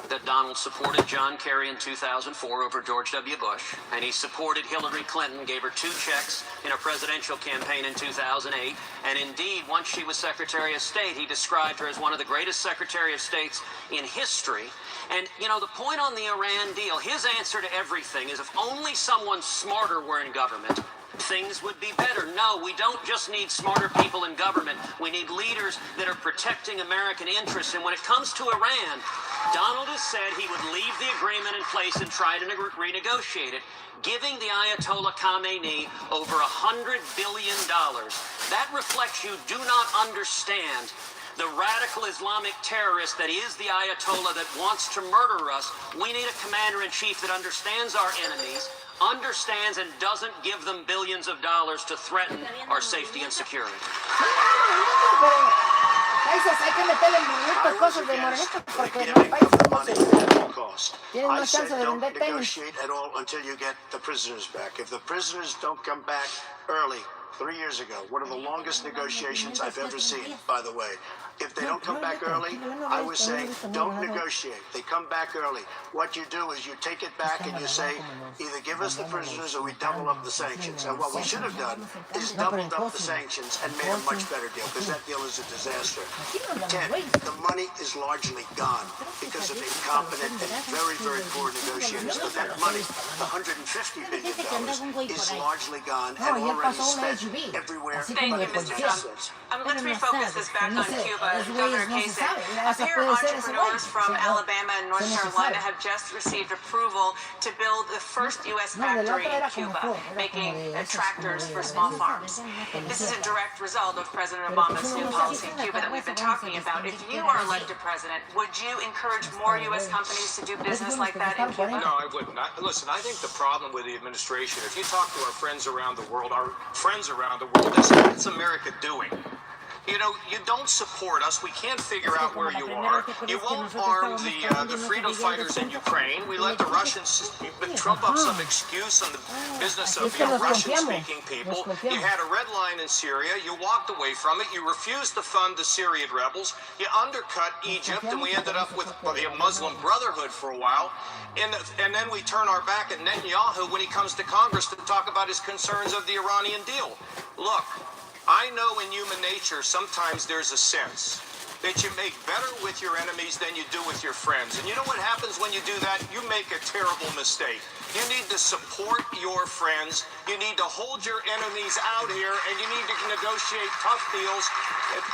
that Donald supported John Kerry in 2004 over George W. Bush, and he supported Hillary Clinton, gave her 2 checks in a presidential campaign in 2008, and indeed, once she was Secretary of State, he described her as one of the greatest Secretary of States in history. And, you know, the point on the Iran deal, his answer to everything is if only someone smarter were in government, things would be better. No, we don't just need smarter people in government. We need leaders that are protecting American interests. And when it comes to Iran, Donald has said he would leave the agreement in place and try to renegotiate it, giving the Ayatollah Khamenei over $100 billion. That reflects you do not understand the radical Islamic terrorist that is the Ayatollah that wants to murder us. We need a commander-in-chief that understands our enemies, understands and doesn't give them billions of dollars to threaten our safety and security. Hay que meterle morenitos, cosas de morenitos, porque no hay países. Tienen más chance de vender tenis. Negotiate at all until you get the prisoners back. If the prisoners don't come back early, 3 years ago, one of the longest negotiations I've ever seen, by the way. If they don't come back early, I was saying, don't negotiate. They come back early. What you do is you take it back and you say, either give us the prisoners or we double up the sanctions. And what we should have done is doubled up the sanctions and made a much better deal, because that deal is a disaster. 10, the money is largely gone because of incompetent and very poor negotiators. But that money, the $150 billion, is largely gone and already spent everywhere. Thank you, Mr. Trump. Let's refocus this back on Cuba. Governor Kasich, here entrepreneurs from Alabama and North Carolina have just received approval to build the first U.S. factory in Cuba, making tractors for small farms. This is a direct result of President Obama's new policy in Cuba that we've been talking about. If you are elected president, would you encourage more U.S. companies to do business like that in Cuba? No, I wouldn't. Listen, I think the problem with the administration, if you talk to our friends around the world, that's America doing. You know, you don't support us. We can't figure out where you are. You won't arm the freedom fighters in Ukraine. We let the Russians trump up some excuse on the business of Russian-speaking people. You had a red line in Syria. You walked away from it. You refused to fund the Syrian rebels. You undercut Egypt, and we ended up with the Muslim Brotherhood for a while. And then we turn our back at Netanyahu when he comes to Congress to talk about his concerns of the Iranian deal. Look, I know in human nature sometimes there's a sense that you make better with your enemies than you do with your friends. And you know what happens when you do that? You make a terrible mistake. You need to support your friends. You need to hold your enemies out here, and you need to negotiate tough deals.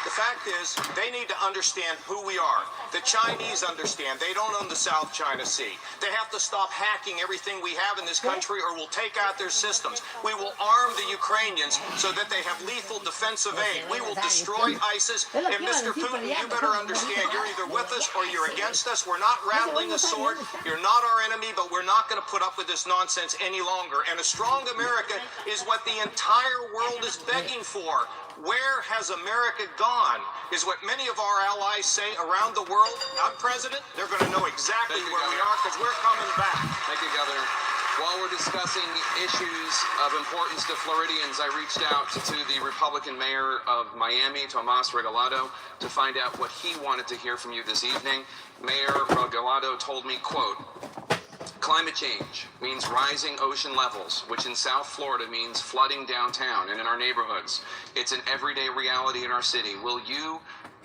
The fact is, they need to understand who we are. The Chinese understand. They don't own the South China Sea. They have to stop hacking everything we have in this country, or we'll take out their systems. We will arm the Ukrainians so that they have lethal defensive aid. We will destroy ISIS. And Mr. Putin, you better understand, you're either with us or you're against us. We're not rattling a sword. You're not our enemy, but we're not going to put up with this nonsense any longer. And a strong America is what the entire world is begging for. Where has America gone? Is what many of our allies say around the world. I'm president. They're going to know exactly where we are, because we're coming back. Thank you, Governor. While we're discussing issues of importance to Floridians, I reached out to the Republican mayor of Miami, Tomas Regalado, to find out what he wanted to hear from you this evening. Mayor Regalado told me, quote, "Climate change means rising ocean levels, which in South Florida means flooding downtown and in our neighborhoods. It's an everyday reality in our city. Will you,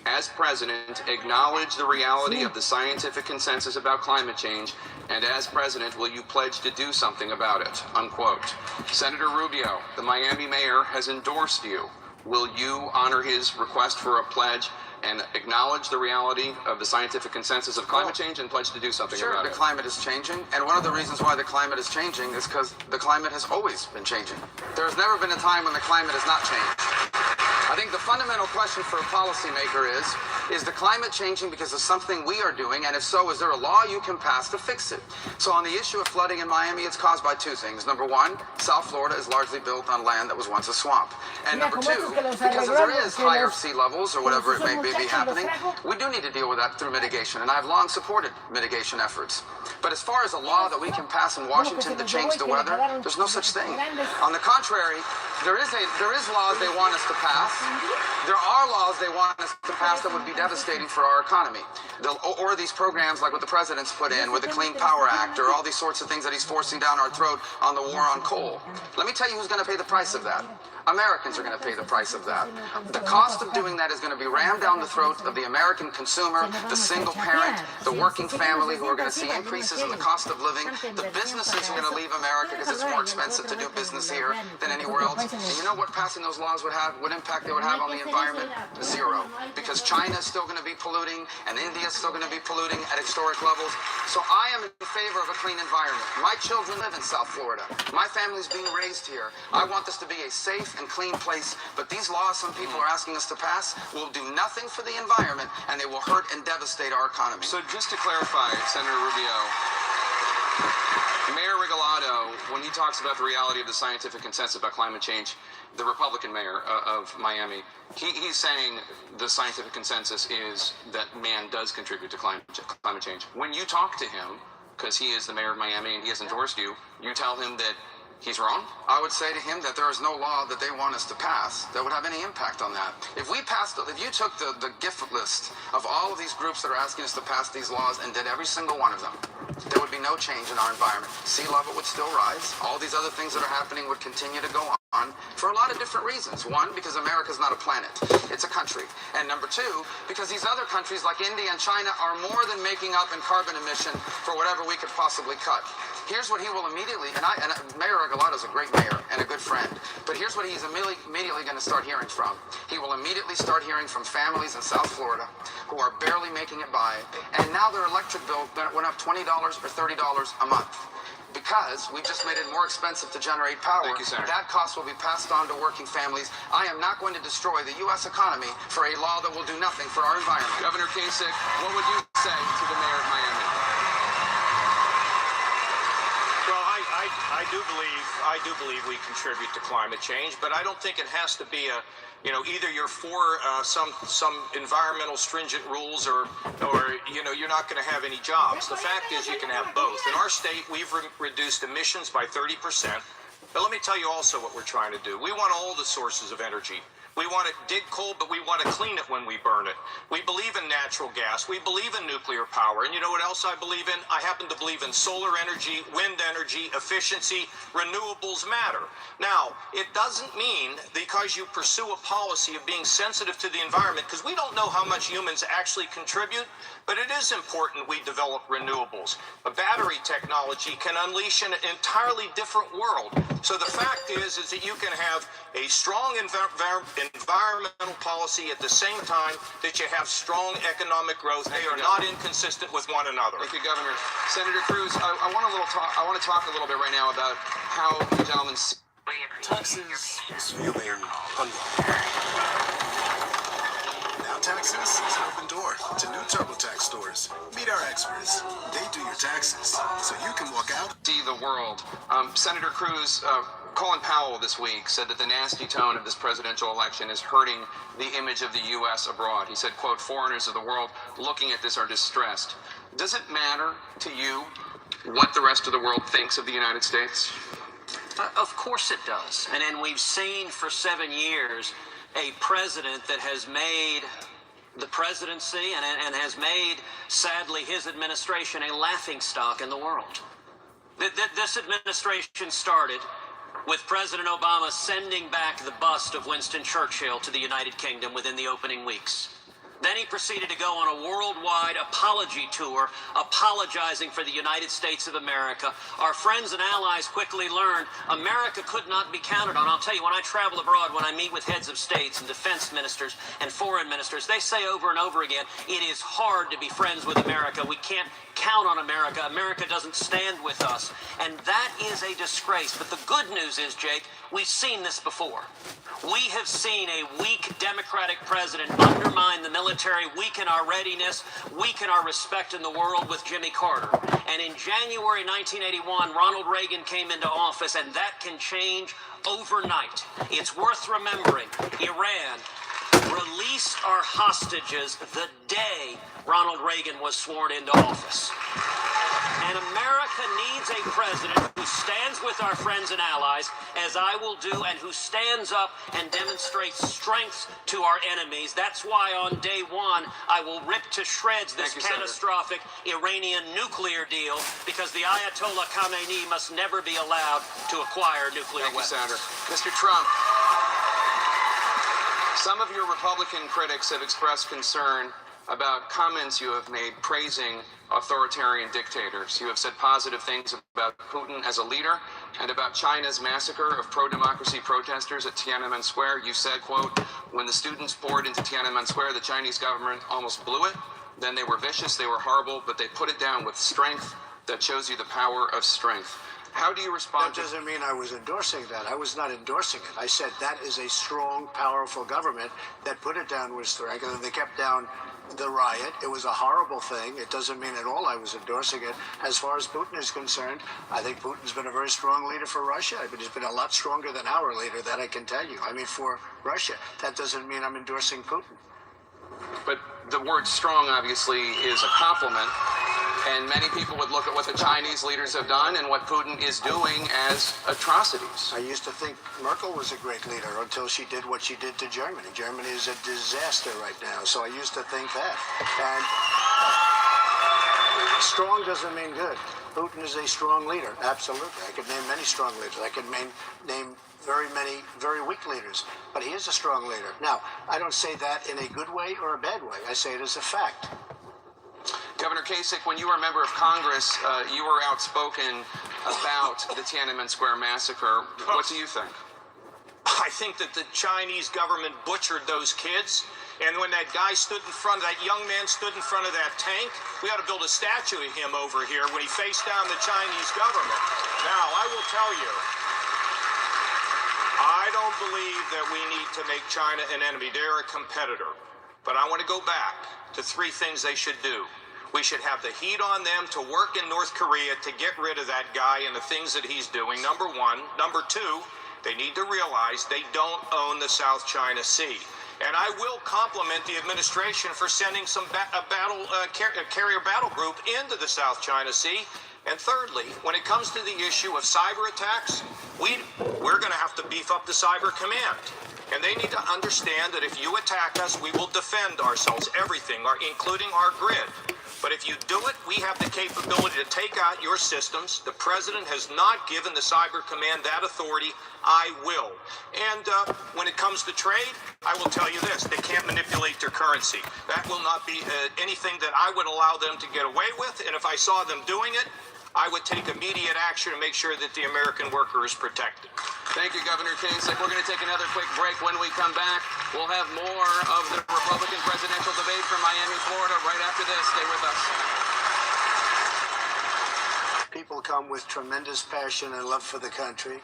as president, acknowledge the reality of the scientific consensus about climate change, and as president, will you pledge to do something about it?" Unquote. Senator Rubio, the Miami mayor, has endorsed you. Will you honor his request for a pledge and acknowledge the reality of the scientific consensus of climate change and pledge to do something about it? The climate is changing, and one of the reasons why the climate is changing is because the climate has always been changing. There's never been a time when the climate has not changed. I think the fundamental question for a policymaker is the climate changing because of something we are doing, and if so, is there a law you can pass to fix it? So on the issue of flooding in Miami, it's caused by two things. Number one, South Florida is largely built on land that was once a swamp. And number two, because there is higher sea levels or whatever it may be happening, we do need to deal with that through mitigation, and I've long supported mitigation efforts. But as far as a law that we can pass in Washington to change the weather, there's no such thing. On the contrary, there is laws they want us to pass. There are laws they want us to pass that would be devastating for our economy. Or these programs like what the president's put in with the Clean Power Act or all these sorts of things that he's forcing down our throat on the war on coal. Let me tell you who's going to pay the price of that. Americans are going to pay the price of that. The cost of doing that is going to be rammed down the throat of the American consumer, the single parent, the working family who are going to see increases in the cost of living. The businesses are going to leave America because it's more expensive to do business here than anywhere else. And you know what passing those laws would have, what impact they would have on the environment? Zero. Because China is still going to be polluting and India is still going to be polluting at historic levels. So I am in favor of a clean environment. My children live in South Florida. My family's being raised here. I want this to be a safe and clean place, but these laws some people are asking us to pass will do nothing for the environment, and they will hurt and devastate our economy. So just to clarify, Senator Rubio, Mayor Regalado, when he talks about the reality of the scientific consensus about climate change, the Republican mayor of Miami, he's saying the scientific consensus is that man does contribute to climate change. When you talk to him, because he is the mayor of Miami and he has endorsed you, you tell him that he's wrong? I would say to him that there is no law that they want us to pass that would have any impact on that. If you took the gift list of all of these groups that are asking us to pass these laws and did every single one of them, there would be no change in our environment. Sea level would still rise. All these other things that are happening would continue to go on for a lot of different reasons. One, because America is not a planet. It's a country. And number two, because these other countries like India and China are more than making up in carbon emission for whatever we could possibly cut. Here's what he will immediately, and Mayor Regalado is a great mayor and a good friend, but here's what he's immediately going to start hearing from. He will immediately start hearing from families in South Florida who are barely making it by, and now their electric bill went up $20 or $30 a month. Because we've just made it more expensive to generate power. Thank you, Senator. That cost will be passed on to working families. I am not going to destroy the U.S. economy for a law that will do nothing for our environment. Governor Kasich, what would you say to the mayor of Miami? Well, I do believe we contribute to climate change, but I don't think it has to be either you're for some environmental stringent rules or you're not going to have any jobs. The fact is you can have both. In our state, we've reduced emissions by 30%. But let me tell you also what we're trying to do. We want all the sources of energy. We want to dig coal, but we want to clean it when we burn it. We believe in natural gas. We believe in nuclear power. And you know what else I believe in? I happen to believe in solar energy, wind energy, efficiency. Renewables matter. Now, it doesn't mean because you pursue a policy of being sensitive to the environment, because we don't know how much humans actually contribute, but it is important we develop renewables. A battery technology can unleash an entirely different world. So the fact is that you can have a strong environmental policy at the same time that you have strong economic growth. They are not inconsistent with one another. Thank you, Governor. Senator Cruz, I want to talk a little bit right now about how the gentleman. Texas is feeling unwell. Now Texas is an open door to new TurboTax stores. Meet our experts. They do your taxes, so you can walk out. See the world. Senator Cruz, Colin Powell this week said that the nasty tone of this presidential election is hurting the image of the U.S. abroad. He said, quote, foreigners of the world looking at this are distressed. Does it matter to you what the rest of the world thinks of the United States? Of course it does. And we've seen for 7 years a president that has made the presidency and has made, sadly, his administration a laughingstock in the world. This administration started with President Obama sending back the bust of Winston Churchill to the United Kingdom within the opening weeks. Then he proceeded to go on a worldwide apology tour, apologizing for the United States of America. Our friends and allies quickly learned America could not be counted on. I'll tell you, when I travel abroad, when I meet with heads of states and defense ministers and foreign ministers, they say over and over again, it is hard to be friends with America. We can't count on America. America doesn't stand with us. And that is a disgrace. But the good news is, Jake, we've seen this before. We have seen a weak Democratic president undermine the military, weaken our readiness, weaken our respect in the world with Jimmy Carter. And in January 1981, Ronald Reagan came into office, and that can change overnight. It's worth remembering, Iran released our hostages the day Ronald Reagan was sworn into office. And America needs a president who stands with our friends and allies, as I will do, and who stands up and demonstrates strength to our enemies. That's why on day one, I will rip to shreds this catastrophic Iranian nuclear deal, because the Ayatollah Khamenei must never be allowed to acquire nuclear weapons. Thank you, Senator. Mr. Trump, some of your Republican critics have expressed concern about comments you have made praising authoritarian dictators. You have said positive things about Putin as a leader and about China's massacre of pro-democracy protesters at Tiananmen Square. You said, quote, when the students poured into Tiananmen Square, the Chinese government almost blew it. Then they were vicious, they were horrible, but they put it down with strength. That shows you the power of strength. How do you respond to that? Doesn't mean I was endorsing that. I was not endorsing it. I said that is a strong, powerful government that put it down with strength, and they kept down the riot. It was a horrible thing. It doesn't mean at all I was endorsing it. As far as Putin is concerned, I think Putin's been a very strong leader for Russia, but he's been a lot stronger than our leader, that I can tell you. I mean, for Russia. That doesn't mean I'm endorsing Putin. But the word strong, obviously, is a compliment. And many people would look at what the Chinese leaders have done and what Putin is doing as atrocities. I used to think Merkel was a great leader until she did what she did to Germany. Germany is a disaster right now, so I used to think that. And strong doesn't mean good. Putin is a strong leader, absolutely. I could name many strong leaders. I could name very many very weak leaders, but he is a strong leader. Now, I don't say that in a good way or a bad way. I say it as a fact. Governor Kasich, when you were a member of Congress, you were outspoken about the Tiananmen Square massacre. What do you think? I think that the Chinese government butchered those kids. And when that guy stood in front of, that young man stood in front of that tank, we ought to build a statue of him over here when he faced down the Chinese government. Now, I will tell you, I don't believe that we need to make China an enemy. They're a competitor. But I want to go back to three things they should do. We should have the heat on them to work in North Korea to get rid of that guy and the things that he's doing, number one. Number two, they need to realize they don't own the South China Sea. And I will compliment the administration for sending some carrier battle group into the South China Sea. And thirdly, when it comes to the issue of cyber attacks, we're going to have to beef up the cyber command. And they need to understand that if you attack us, we will defend ourselves, everything, including our grid. But if you do it, we have the capability to take out your systems. The president has not given the cyber command that authority. I will. And when it comes to trade, I will tell you this. They can't manipulate their currency. That will not be anything that I would allow them to get away with. And if I saw them doing it, I would take immediate action to make sure that the American worker is protected. Thank you, Governor Kasich. We're going to take another quick break. When we come back, we'll have more of the Republican presidential debate from Miami, Florida, right after this. Stay with us. People come with tremendous passion and love for the country.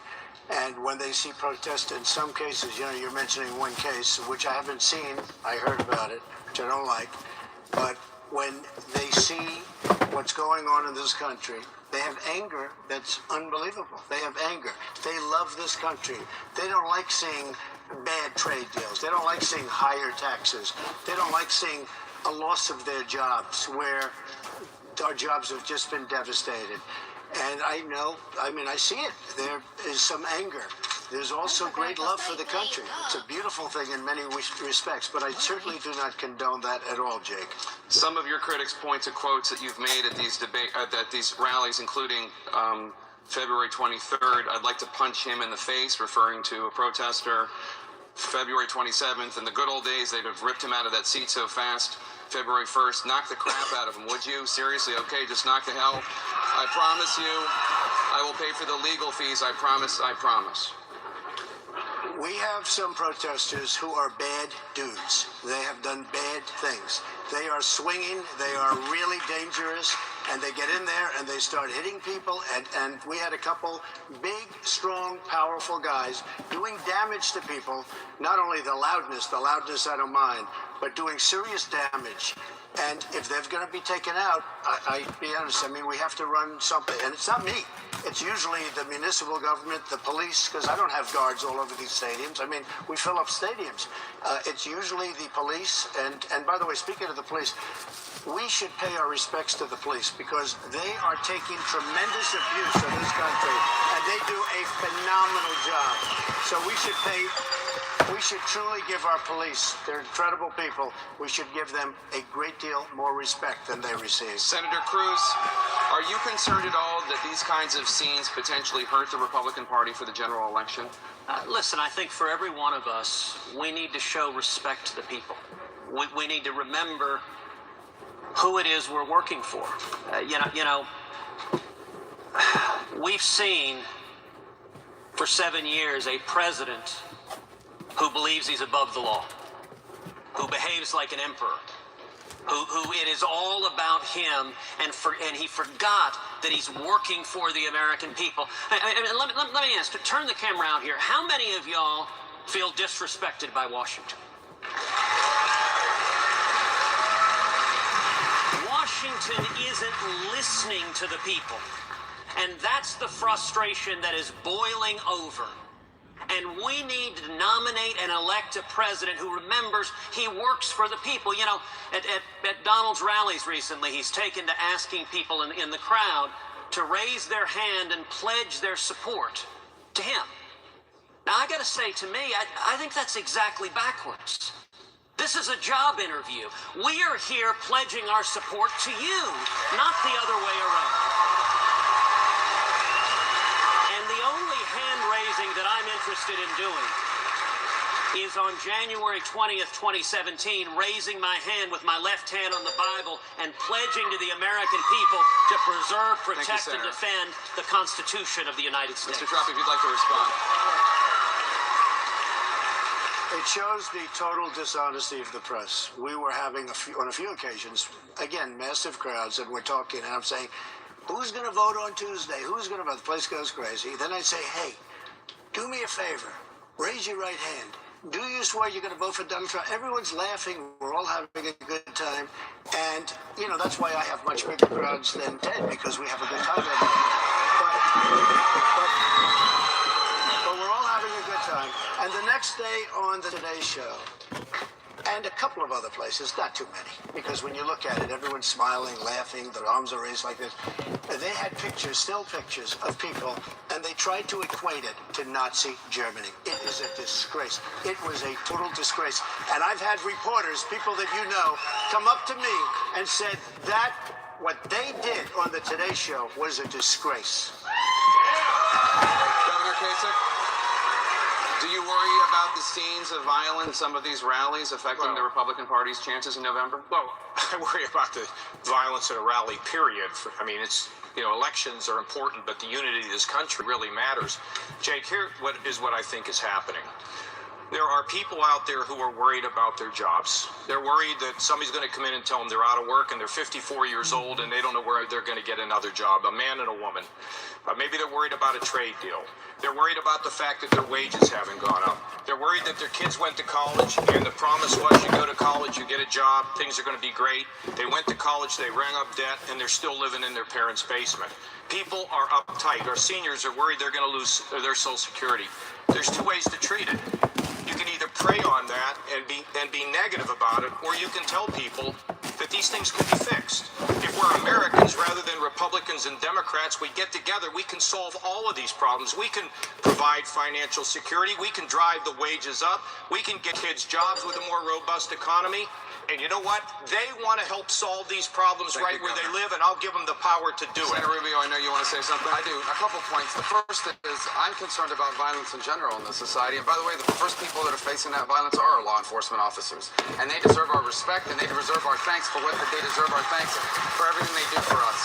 And when they see protests, in some cases, you know, you're mentioning one case, which I haven't seen. I heard about it, which I don't like. But when they see what's going on in this country, they have anger that's unbelievable. They have anger. They love this country. They don't like seeing bad trade deals. They don't like seeing higher taxes. They don't like seeing a loss of their jobs, where our jobs have just been devastated. And I know, I mean, I see it. There is some anger. There's also great love for the country. It's a beautiful thing in many respects, but I certainly do not condone that at all, Jake. Some of your critics point to quotes that you've made at these rallies, including February 23rd. I'd like to punch him in the face, referring to a protester. February 27th, in the good old days, they'd have ripped him out of that seat so fast. February 1st, knock the crap out of him, would you? Seriously, okay, just knock the hell. I promise you, I will pay for the legal fees, I promise, I promise. We have some protesters who are bad dudes. They have done bad things. They are swinging, they are really dangerous, and they get in there and they start hitting people, and we had a couple big, strong, powerful guys doing damage to people. Not only the loudness I don't mind, but doing serious damage. And if they're going to be taken out, I be honest, I mean, we have to run something. And it's not me. It's usually the municipal government, the police, because I don't have guards all over these stadiums. I mean, we fill up stadiums. It's usually the police. And by the way, speaking of the police, we should pay our respects to the police because they are taking tremendous abuse in this country, and they do a phenomenal job. So we should truly give our police, they're incredible people, we should give them a great deal more respect than they receive. Senator Cruz, are you concerned at all that these kinds of scenes potentially hurt the Republican Party for the general election? Listen, I think for every one of us, we need to show respect to the people. We need to remember who it is we're working for. We've seen for 7 years a president who believes he's above the law, who behaves like an emperor, who it is all about him, and he forgot that he's working for the American people. Let me ask, turn the camera out here. How many of y'all feel disrespected by Washington? Washington isn't listening to the people. And that's the frustration that is boiling over. And we need to nominate and elect a president who remembers he works for the people. You know, at Donald's rallies recently, he's taken to asking people in the crowd to raise their hand and pledge their support to him. Now, I got to say, to me, I think that's exactly backwards. This is a job interview. We are here pledging our support to you, not the other way around. And the only hand-raising that I'm interested in doing is on January 20th, 2017, raising my hand with my left hand on the Bible and pledging to the American people to preserve, protect, and defend the Constitution of the United States. Mr. Trump, if you'd like to respond. It shows the total dishonesty of the press. We were having, on a few occasions, again, massive crowds, and we're talking, and I'm saying, who's going to vote on Tuesday? Who's going to vote? The place goes crazy. Then I'd say, hey, do me a favor. Raise your right hand. Do you swear you're going to vote for Donald Trump? Everyone's laughing. We're all having a good time. And, you know, that's why I have much bigger crowds than Ted, because we have a good time. But we're all having a good time. And the next day on the Today Show, and a couple of other places, not too many, because when you look at it, everyone's smiling, laughing, their arms are raised like this. They had pictures, still pictures of people, and they tried to equate it to Nazi Germany. It is a disgrace. It was a total disgrace. And I've had reporters, people that you know, come up to me and said that what they did on the Today Show was a disgrace. Governor Kasich? Do you worry about the scenes of violence, some of these rallies affecting the Republican Party's chances in November? Well, I worry about the violence at a rally, period. I mean, it's, you know, elections are important, but the unity of this country really matters. Jake, here is what I think is happening. There are people out there who are worried about their jobs. They're worried that somebody's going to come in and tell them they're out of work and they're 54 years old and they don't know where they're going to get another job, a man and a woman. Maybe they're worried about a trade deal. They're worried about the fact that their wages haven't gone up. They're worried that their kids went to college and the promise was you go to college, you get a job, things are going to be great. They went to college, they ran up debt, and they're still living in their parents' basement. People are uptight. Our seniors are worried they're going to lose their Social Security. There's two ways to treat it. You can either prey on that and be negative about it, or you can tell people that these things can be fixed. If we're Americans rather than Republicans and Democrats, we get together, we can solve all of these problems. We can provide financial security, we can drive the wages up, we can get kids jobs with a more robust economy, And you know what? They want to help solve these problems right where they live, and I'll give them the power to do it. Senator Rubio, I know you want to say something. I do. A couple points. The first is I'm concerned about violence in general in this society. And by the way, the first people that are facing that violence are our law enforcement officers. And they deserve our respect, and they deserve our thanks for what they deserve our thanks for everything they do for us.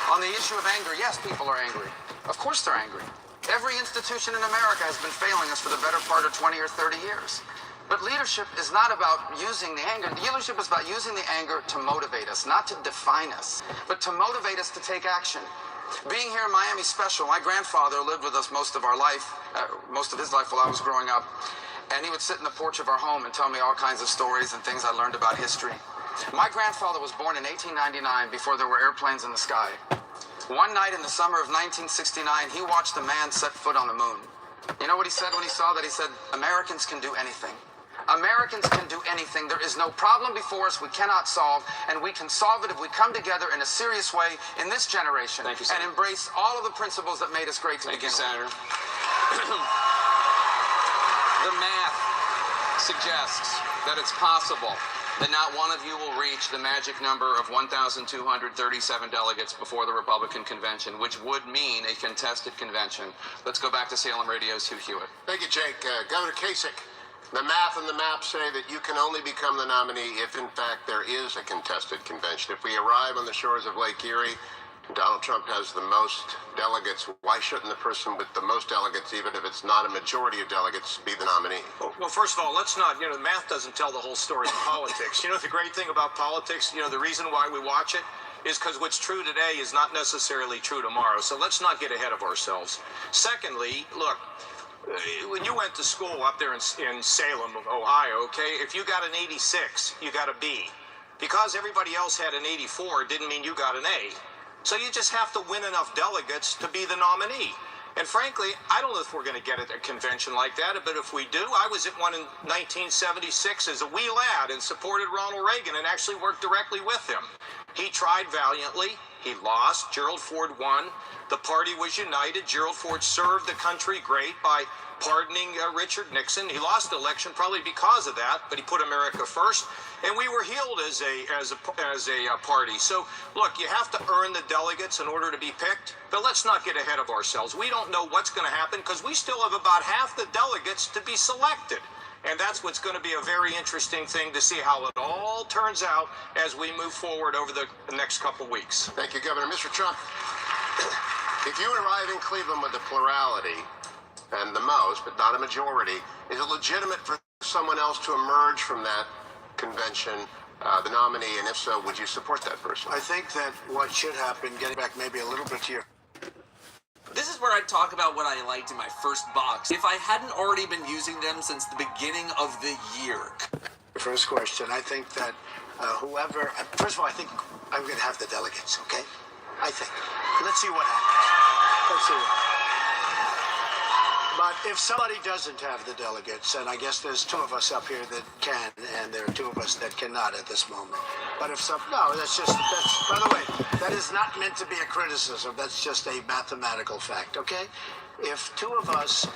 On the issue of anger, yes, people are angry. Of course they're angry. Every institution in America has been failing us for the better part of 20 or 30 years. But leadership is not about using the anger. Leadership is about using the anger to motivate us, not to define us, but to motivate us to take action. Being here in Miami is special. My grandfather lived with us most of our life, most of his life while I was growing up. And he would sit in the porch of our home and tell me all kinds of stories and things I learned about history. My grandfather was born in 1899 before there were airplanes in the sky. One night in the summer of 1969, he watched a man set foot on the moon. You know what he said when he saw that? He said, "Americans can do anything. Americans can do anything. There is no problem before us we cannot solve, and we can solve it if we come together in a serious way in this generation and embrace all of the principles that made us great to begin with." Senator. The math suggests that it's possible that not one of you will reach the magic number of 1,237 delegates before the Republican convention, which would mean a contested convention. Let's go back to Salem Radio's Hugh Hewitt. Thank you, Jake. Governor Kasich, the math and the maps say that you can only become the nominee if, in fact, there is a contested convention. If we arrive on the shores of Lake Erie, Donald Trump has the most delegates. Why shouldn't the person with the most delegates, even if it's not a majority of delegates, be the nominee? Well, first of all, let's not, the math doesn't tell the whole story in politics. The great thing about politics, the reason why we watch it is because what's true today is not necessarily true tomorrow. So let's not get ahead of ourselves. Secondly, look, when you went to school up there in Salem, Ohio, okay, if you got an 86, you got a B. Because everybody else had an 84 didn't mean you got an A. So you just have to win enough delegates to be the nominee. And frankly, I don't know if we're going to get at a convention like that, but if we do, I was at one in 1976 as a wee lad and supported Ronald Reagan and actually worked directly with him. He tried valiantly. He lost. Gerald Ford won. The party was united. Gerald Ford served the country great by pardoning Richard Nixon. He lost the election probably because of that, but he put America first, and we were healed as a party. So, look, you have to earn the delegates in order to be picked, but let's not get ahead of ourselves. We don't know what's going to happen because we still have about half the delegates to be selected. And that's what's going to be a very interesting thing to see how it all turns out as we move forward over the next couple weeks. Thank you, Governor. Mr. Trump, if you arrive in Cleveland with a plurality, and the most, but not a majority, is it legitimate for someone else to emerge from that convention, the nominee, and if so, would you support that person? I think that what should happen, getting back maybe a little bit to your... This is where I talk about what I liked in my first box. If I hadn't already been using them since the beginning of the year. First question, I think that whoever... First of all, I think I'm going to have the delegates, okay? I think. Let's see what happens. Let's see what happens. But if somebody doesn't have the delegates, and I guess there's two of us up here that can, and there are two of us that cannot at this moment. But if some, no, that's, by the way, that is not meant to be a criticism. That's just a mathematical fact, okay? If two of us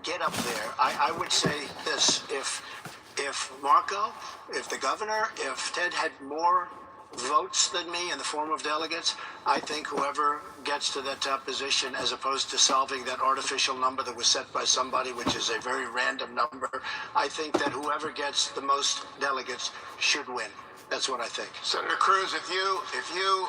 get up there, I would say this, if Marco, if the governor, if Ted had more votes than me in the form of delegates, I think whoever gets to that top position, as opposed to solving that artificial number that was set by somebody, which is a very random number, I think that whoever gets the most delegates should win. That's what I think. Senator Cruz, if you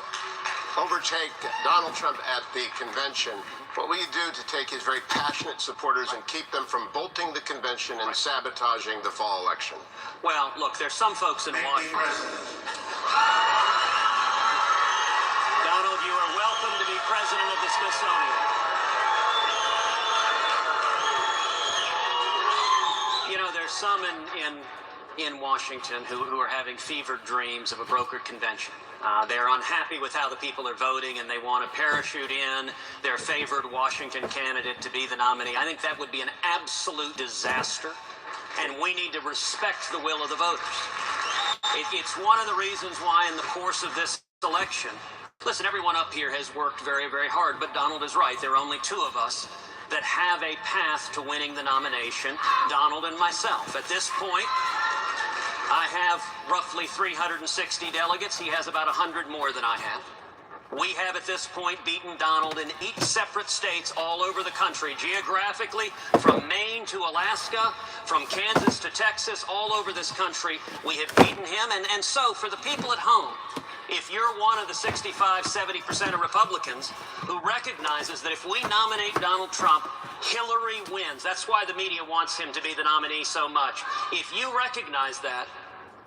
overtake Donald Trump at the convention, what will you do to take his very passionate supporters and keep them from bolting the convention and sabotaging the fall election? Well, look, there's some folks in Washington. Donald, you are welcome to be president of the Smithsonian. There's some in Washington who are having fevered dreams of a brokered convention. They're unhappy with how the people are voting, and they want to parachute in their favored Washington candidate to be the nominee. I think that would be an absolute disaster, and we need to respect the will of the voters. It's one of the reasons why in the course of this election, listen, everyone up here has worked very, very hard, but Donald is right. There are only two of us that have a path to winning the nomination, Donald and myself. At this point, I have roughly 360 delegates. He has about 100 more than I have. We have at this point beaten Donald in 8 separate states all over the country, geographically, from Maine to Alaska, from Kansas to Texas, all over this country. We have beaten him. And so, for the people at home, if you're one of the 65–70% of Republicans who recognizes that if we nominate Donald Trump, Hillary wins. That's why the media wants him to be the nominee so much. If you recognize that,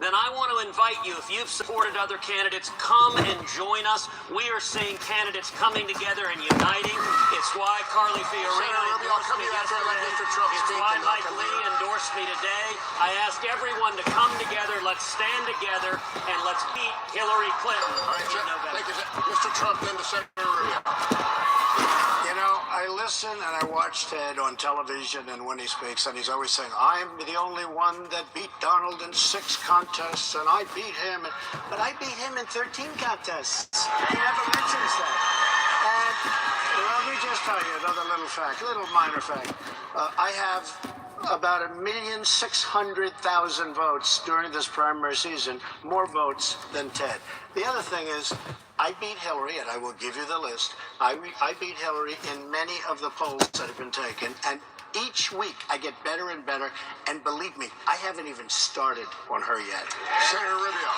then I want to invite you, if you've supported other candidates, come and join us. We are seeing candidates coming together and uniting. It's why Carly Fiorina endorsed me yesterday. It's why Mike Lee endorsed me today. I ask everyone to come together, let's stand together, and let's beat Hillary Clinton. All right, thank you, Mr. Trump, then to Senator Rubio. You know, I listen and I watch Ted on television, and when he speaks, and he's always saying, I'm the only one that beat Donald in 6 contests, and I beat him. But I beat him in 13 contests. He never mentions that. And let me just tell you another little fact, little minor fact. I have about 1,600,000 votes during this primary season, more votes than Ted. The other thing is, I beat Hillary, and I will give you the list. I beat Hillary in many of the polls that have been taken, and each week I get better and better, and believe me, I haven't even started on her yet. Senator Rubio.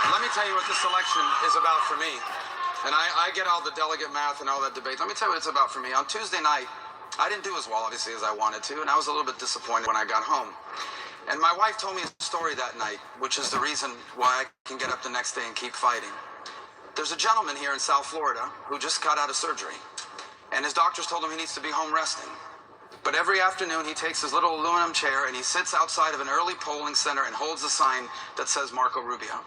Let me tell you what this election is about for me. And I get all the delegate math and all that debate. Let me tell you what it's about for me. On Tuesday night, I didn't do as well, obviously, as I wanted to, and I was a little bit disappointed when I got home. And my wife told me a story that night, which is the reason why I can get up the next day and keep fighting. There's a gentleman here in South Florida who just got out of surgery, and his doctors told him he needs to be home resting. But every afternoon, he takes his little aluminum chair and he sits outside of an early polling center and holds a sign that says Marco Rubio.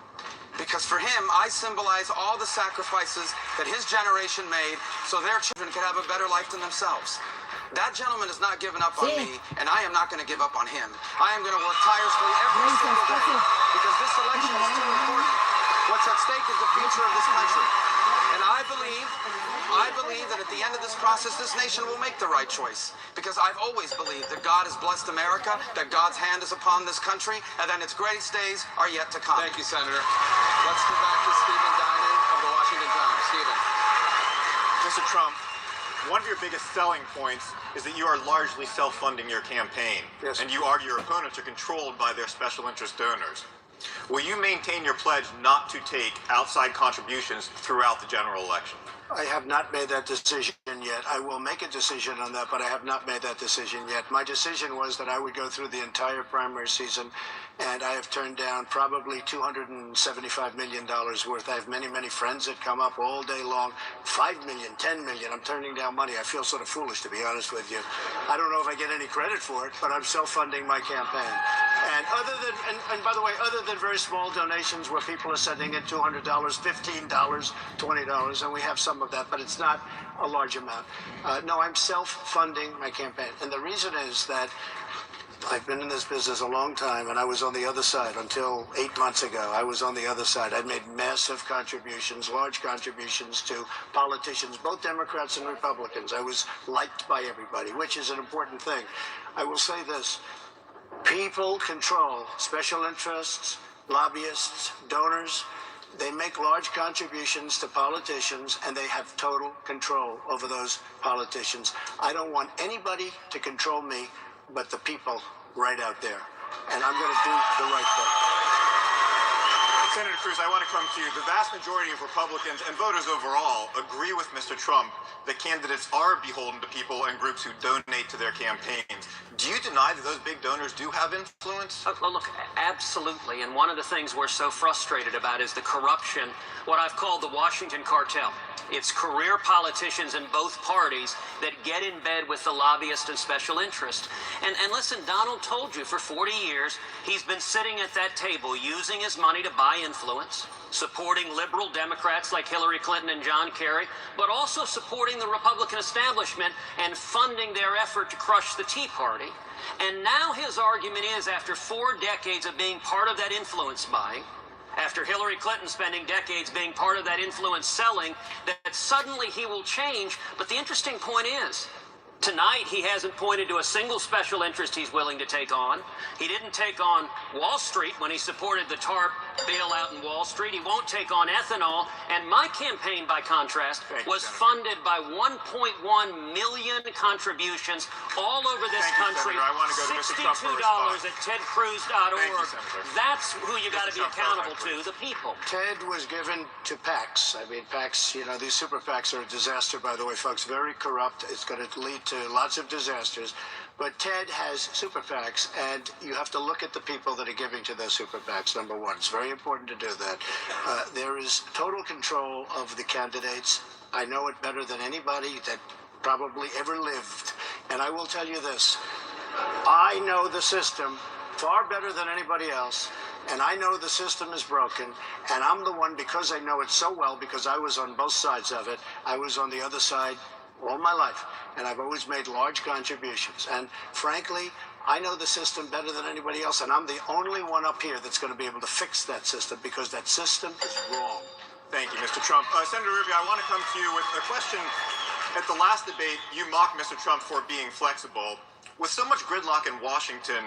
Because for him, I symbolize all the sacrifices that his generation made so their children could have a better life than themselves. That gentleman has not given up on me, and I am not going to give up on him. I am going to work tirelessly every single day because this election is too important. What's at stake is the future of this country. And I believe that at the end of this process, this nation will make the right choice. Because I've always believed that God has blessed America, that God's hand is upon this country, and that its greatest days are yet to come. Thank you, Senator. Let's go back to Stephen Dinan of the Washington Times. Stephen. Mr. Trump, one of your biggest selling points is that you are largely self-funding your campaign. Yes. And you argue your opponents are controlled by their special interest donors. Will you maintain your pledge not to take outside contributions throughout the general election? I have not made that decision yet. I will make a decision on that, but I have not made that decision yet. My decision was that I would go through the entire primary season, and I have turned down probably $275 million worth. I have many, many friends that come up all day long. 5 million, 10 million. I'm turning down money. I feel sort of foolish, to be honest with you. I don't know if I get any credit for it, but I'm self-funding my campaign. And and by the way, other than very small donations where people are sending in $200, $15, $20, and we have some of that, but it's not a large amount. No, I'm self-funding my campaign. And the reason is that I've been in this business a long time, and I was on the other side until 8 months ago. I was on the other side. I made massive contributions, large contributions to politicians, both Democrats and Republicans. I was liked by everybody, which is an important thing. I will say this. People control special interests, lobbyists, donors. They make large contributions to politicians, and they have total control over those politicians. I don't want anybody to control me but the people right out there. And I'm going to do the right thing. Senator Cruz, I want to come to you. The vast majority of Republicans and voters overall agree with Mr. Trump that candidates are beholden to people and groups who donate to their campaigns. Do you deny that those big donors do have influence? Well, look, absolutely. And one of the things we're so frustrated about is the corruption, what I've called the Washington cartel. It's career politicians in both parties that get in bed with the lobbyist and special interest. And listen, Donald told you for 40 years he's been sitting at that table using his money to buy influence, supporting liberal Democrats like Hillary Clinton and John Kerry, but also supporting the Republican establishment and funding their effort to crush the Tea Party. And now his argument is, after 4 decades of being part of that influence buying, after Hillary Clinton spending decades being part of that influence selling, that suddenly he will change. But the interesting point is, Tonight, he hasn't pointed to a single special interest he's willing to take on. He didn't take on Wall Street when he supported the TARP bailout in Wall Street. He won't take on ethanol. And my campaign, by contrast, was funded by 1.1 million contributions all over this country. I want to go to Mr. Trump for a response. $62 at tedcruz.org. Thank you, Senator. That's who you got to be accountable to, the people. Ted was given to PACs. I mean, PACs, you know, these super PACs are a disaster, by the way, folks. Very corrupt. It's going to lead to lots of disasters. But Ted has super PACs, and you have to look at the people that are giving to those super PACs, number one. It's very important to do that. There is total control of the candidates. I know it better than anybody that probably ever lived. And I will tell you this. I know the system far better than anybody else. And I know the system is broken, and I'm the one, because I know it so well, because I was on both sides of it. I was on the other side all my life, and I've always made large contributions. And frankly, I know the system better than anybody else, and I'm the only one up here that's going to be able to fix that system, because that system is wrong. Thank you, Mr. Trump. Senator Rubio, I want to come to you with a question. At the last debate, you mocked Mr. Trump for being flexible. With so much gridlock in Washington,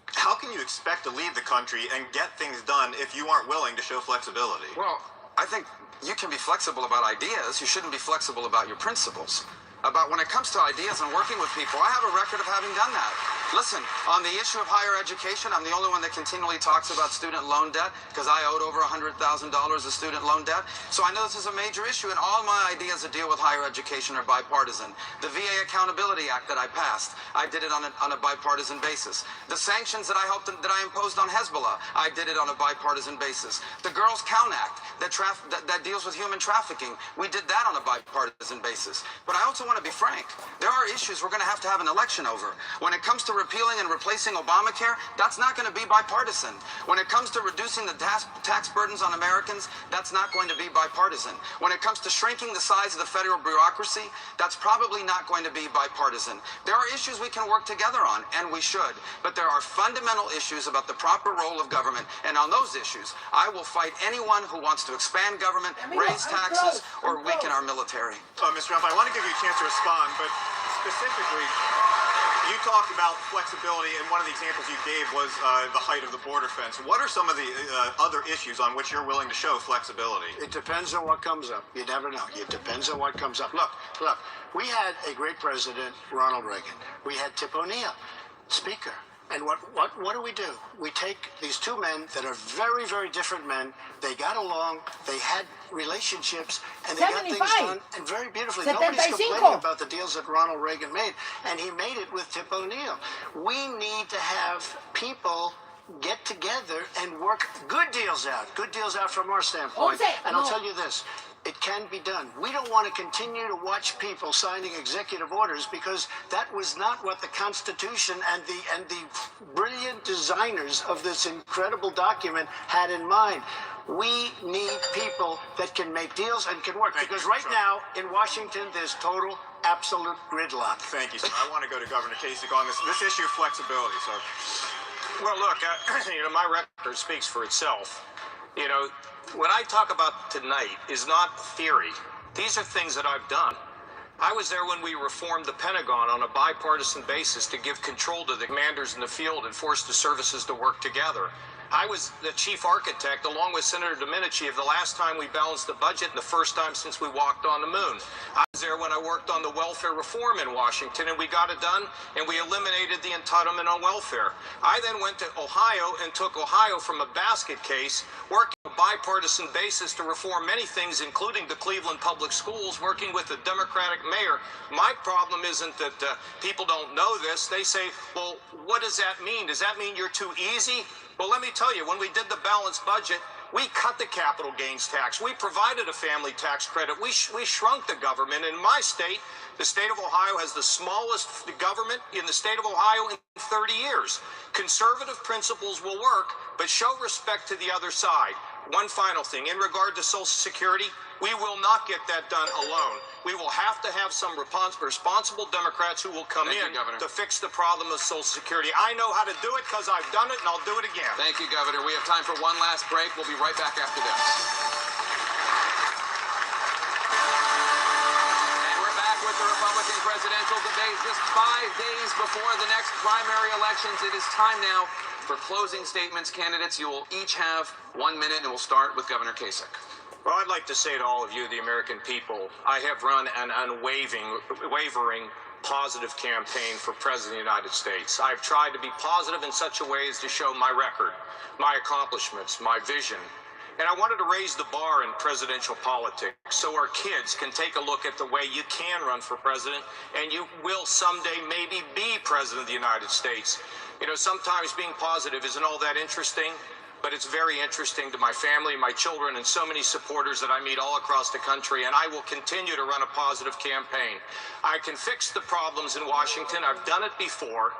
how can you expect to lead the country and get things done if you aren't willing to show flexibility? Well, I think you can be flexible about ideas. You shouldn't be flexible about your principles. About when it comes to ideas and working with people, I have a record of having done that. Listen, on the issue of higher education, I'm the only one that continually talks about student loan debt because I owed over $100,000 of student loan debt. So I know this is a major issue, and all my ideas that deal with higher education are bipartisan. The VA Accountability Act that I passed, I did it on a bipartisan basis. The sanctions that I imposed on Hezbollah, I did it on a bipartisan basis. The Girls Count Act that deals with human trafficking, we did that on a bipartisan basis. But I also want to be frank. There are issues we're going to have an election over. When it comes to repealing and replacing Obamacare, that's not going to be bipartisan. When it comes to reducing the tax burdens on Americans, that's not going to be bipartisan. When it comes to shrinking the size of the federal bureaucracy, that's probably not going to be bipartisan. There are issues we can work together on, and we should. But there are fundamental issues about the proper role of government, and on those issues, I will fight anyone who wants to expand government, raise taxes, or weaken our military. Mr. Trump, I want to give you a chance to respond, but specifically, you talked about flexibility, and one of the examples you gave was the height of the border fence. What are some of the other issues on which you're willing to show flexibility? It depends on what comes up. You never know. It depends on what comes up. Look, we had a great president, Ronald Reagan. We had Tip O'Neill, speaker. And what do? We take these two men that are very, very different men. They got along. They had relationships, and they got things done, and very beautifully. Nobody's complaining about the deals that Ronald Reagan made, and he made it with Tip O'Neill. We need to have people get together and work good deals out from our standpoint. And I'll tell you this. It can be done. We don't want to continue to watch people signing executive orders, because that was not what the Constitution and the brilliant designers of this incredible document had in mind. We need people that can make deals and can work, because right now in Washington there's total, absolute gridlock. Thank you, sir. I want to go to Governor Kasich on this issue of flexibility, sir. Well, look, my record speaks for itself. What I talk about tonight is not theory. These are things that I've done. I was there when we reformed the Pentagon on a bipartisan basis to give control to the commanders in the field and force the services to work together. I was the chief architect, along with Senator Domenici, of the last time we balanced the budget and the first time since we walked on the moon. I was there when I worked on the welfare reform in Washington, and we got it done, and we eliminated the entitlement on welfare. I then went to Ohio and took Ohio from a basket case, working on a bipartisan basis to reform many things, including the Cleveland public schools, working with the Democratic mayor. My problem isn't that people don't know this. They say, well, what does that mean? Does that mean you're too easy? Well, let me tell you, when we did the balanced budget, we cut the capital gains tax. We provided a family tax credit. We shrunk the government. In my state, the state of Ohio has the smallest government in the state of Ohio in 30 years. Conservative principles will work, but show respect to the other side. One final thing. In regard to Social Security, we will not get that done alone. We will have to have some responsible Democrats who will come in to fix the problem of Social Security. I know how to do it because I've done it, and I'll do it again. Thank you, Governor. We have time for one last break. We'll be right back after this. And we're back with the Republican presidential debate just 5 days before the next primary elections. It is time now for closing statements. Candidates, you will each have 1 minute, and we'll start with Governor Kasich. Well, I'd like to say to all of you, the American people, I have run an unwavering, positive campaign for President of the United States. I've tried to be positive in such a way as to show my record, my accomplishments, my vision. And I wanted to raise the bar in presidential politics so our kids can take a look at the way you can run for president and you will someday maybe be president of the United States. You know, sometimes being positive isn't all that interesting, but it's very interesting to my family, my children, and so many supporters that I meet all across the country, and I will continue to run a positive campaign. I can fix the problems in Washington. I've done it before,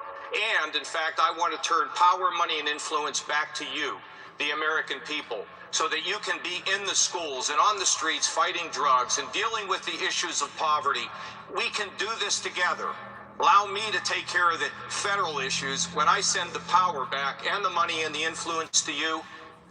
and in fact, I want to turn power, money, and influence back to you, the American people, so that you can be in the schools and on the streets fighting drugs and dealing with the issues of poverty. We can do this together. Allow me to take care of the federal issues. When I send the power back and the money and the influence to you,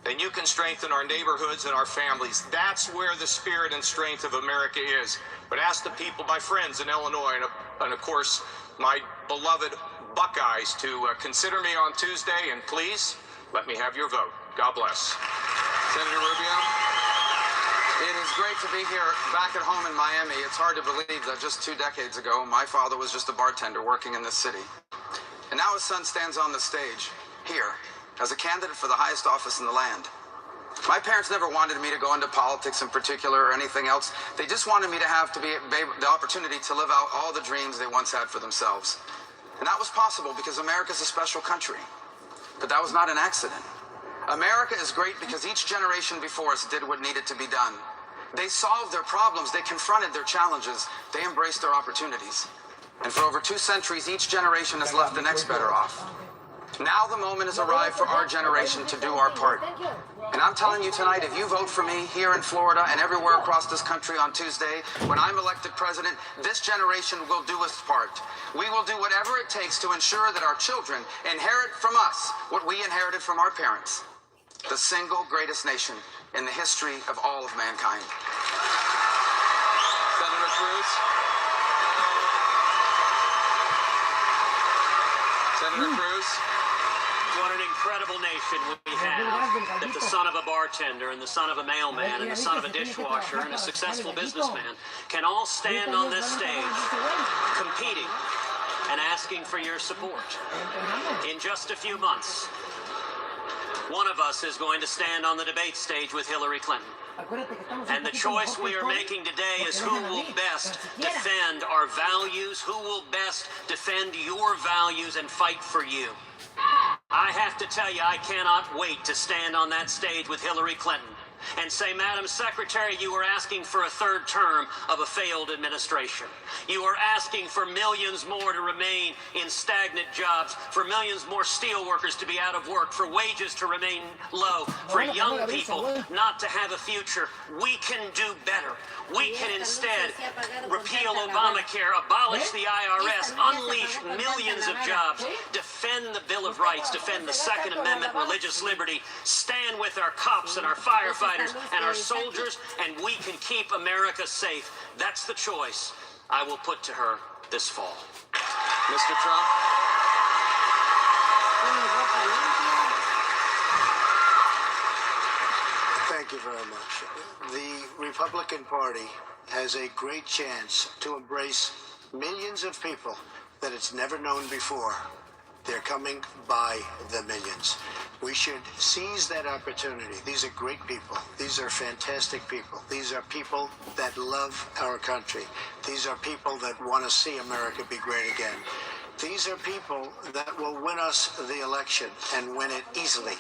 then you can strengthen our neighborhoods and our families. That's where the spirit and strength of America is. But ask the people, my friends in Illinois, and of course, my beloved Buckeyes, to consider me on Tuesday, and please, let me have your vote. God bless. Senator Rubio, it is great to be here back at home in Miami. It's hard to believe that just 2 decades ago, my father was just a bartender working in this city. And now his son stands on the stage here as a candidate for the highest office in the land. My parents never wanted me to go into politics in particular or anything else. They just wanted me to have the opportunity to live out all the dreams they once had for themselves. And that was possible because America's a special country. But that was not an accident. America is great because each generation before us did what needed to be done. They solved their problems, they confronted their challenges, they embraced their opportunities. And for over 2 centuries, each generation has left the next better off. Now the moment has arrived for our generation to do our part. And I'm telling you tonight, if you vote for me here in Florida and everywhere across this country on Tuesday, when I'm elected president, this generation will do its part. We will do whatever it takes to ensure that our children inherit from us what we inherited from our parents. The single greatest nation in the history of all of mankind. Senator Cruz. Senator Cruz. What an incredible nation we have, that the son of a bartender and the son of a mailman and the son of a dishwasher and a successful businessman can all stand on this stage competing and asking for your support. In just a few months, one of us is going to stand on the debate stage with Hillary Clinton. And the choice we are making today is who will best defend our values, who will best defend your values and fight for you. I have to tell you, I cannot wait to stand on that stage with Hillary Clinton and say, Madam Secretary, you are asking for a 3rd term of a failed administration. You are asking for millions more to remain in stagnant jobs, for millions more steel workers to be out of work, for wages to remain low, for young people not to have a future. We can do better. We can instead repeal Obamacare, abolish the IRS, unleash millions of jobs, defend the Bill of Rights, defend the Second Amendment, religious liberty, stand with our cops and our firefighters and our soldiers, and we can keep America safe. That's the choice I will put to her this fall. Mr. Trump. Thank you very much. The Republican Party has a great chance to embrace millions of people that it's never known before. They're coming by the millions. We should seize that opportunity. These are great people. These are fantastic people. These are people that love our country. These are people that want to see America be great again. These are people that will win us the election and win it easily.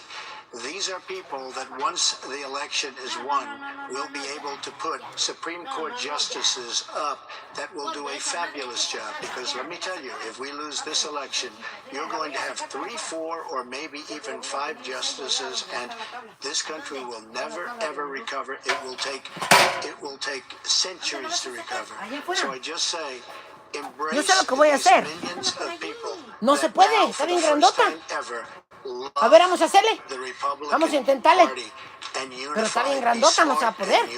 These are people that once the election is won, will be able to put Supreme Court justices up that will do a fabulous job. Because let me tell you, if we lose this election, you're going to have 3, 4, or maybe even 5 justices, and this country will never, ever recover. It will take centuries to recover. So I just say, embrace these millions of people. No se puede, está bien grandota. A ver, vamos a hacerle. Vamos a intentarle. Pero está bien grandota, no se va a poder.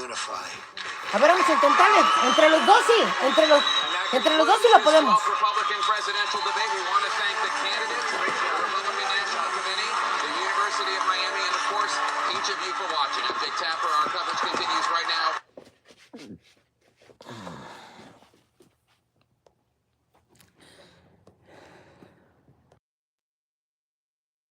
A ver, vamos a intentarle. Entre los dos, sí. Entre los... Entre los dos sí lo podemos. Republican presidential debate. We want to thank the candidates, the Republican National Committee, the University of Miami, and of course, each of you for watching. A big tap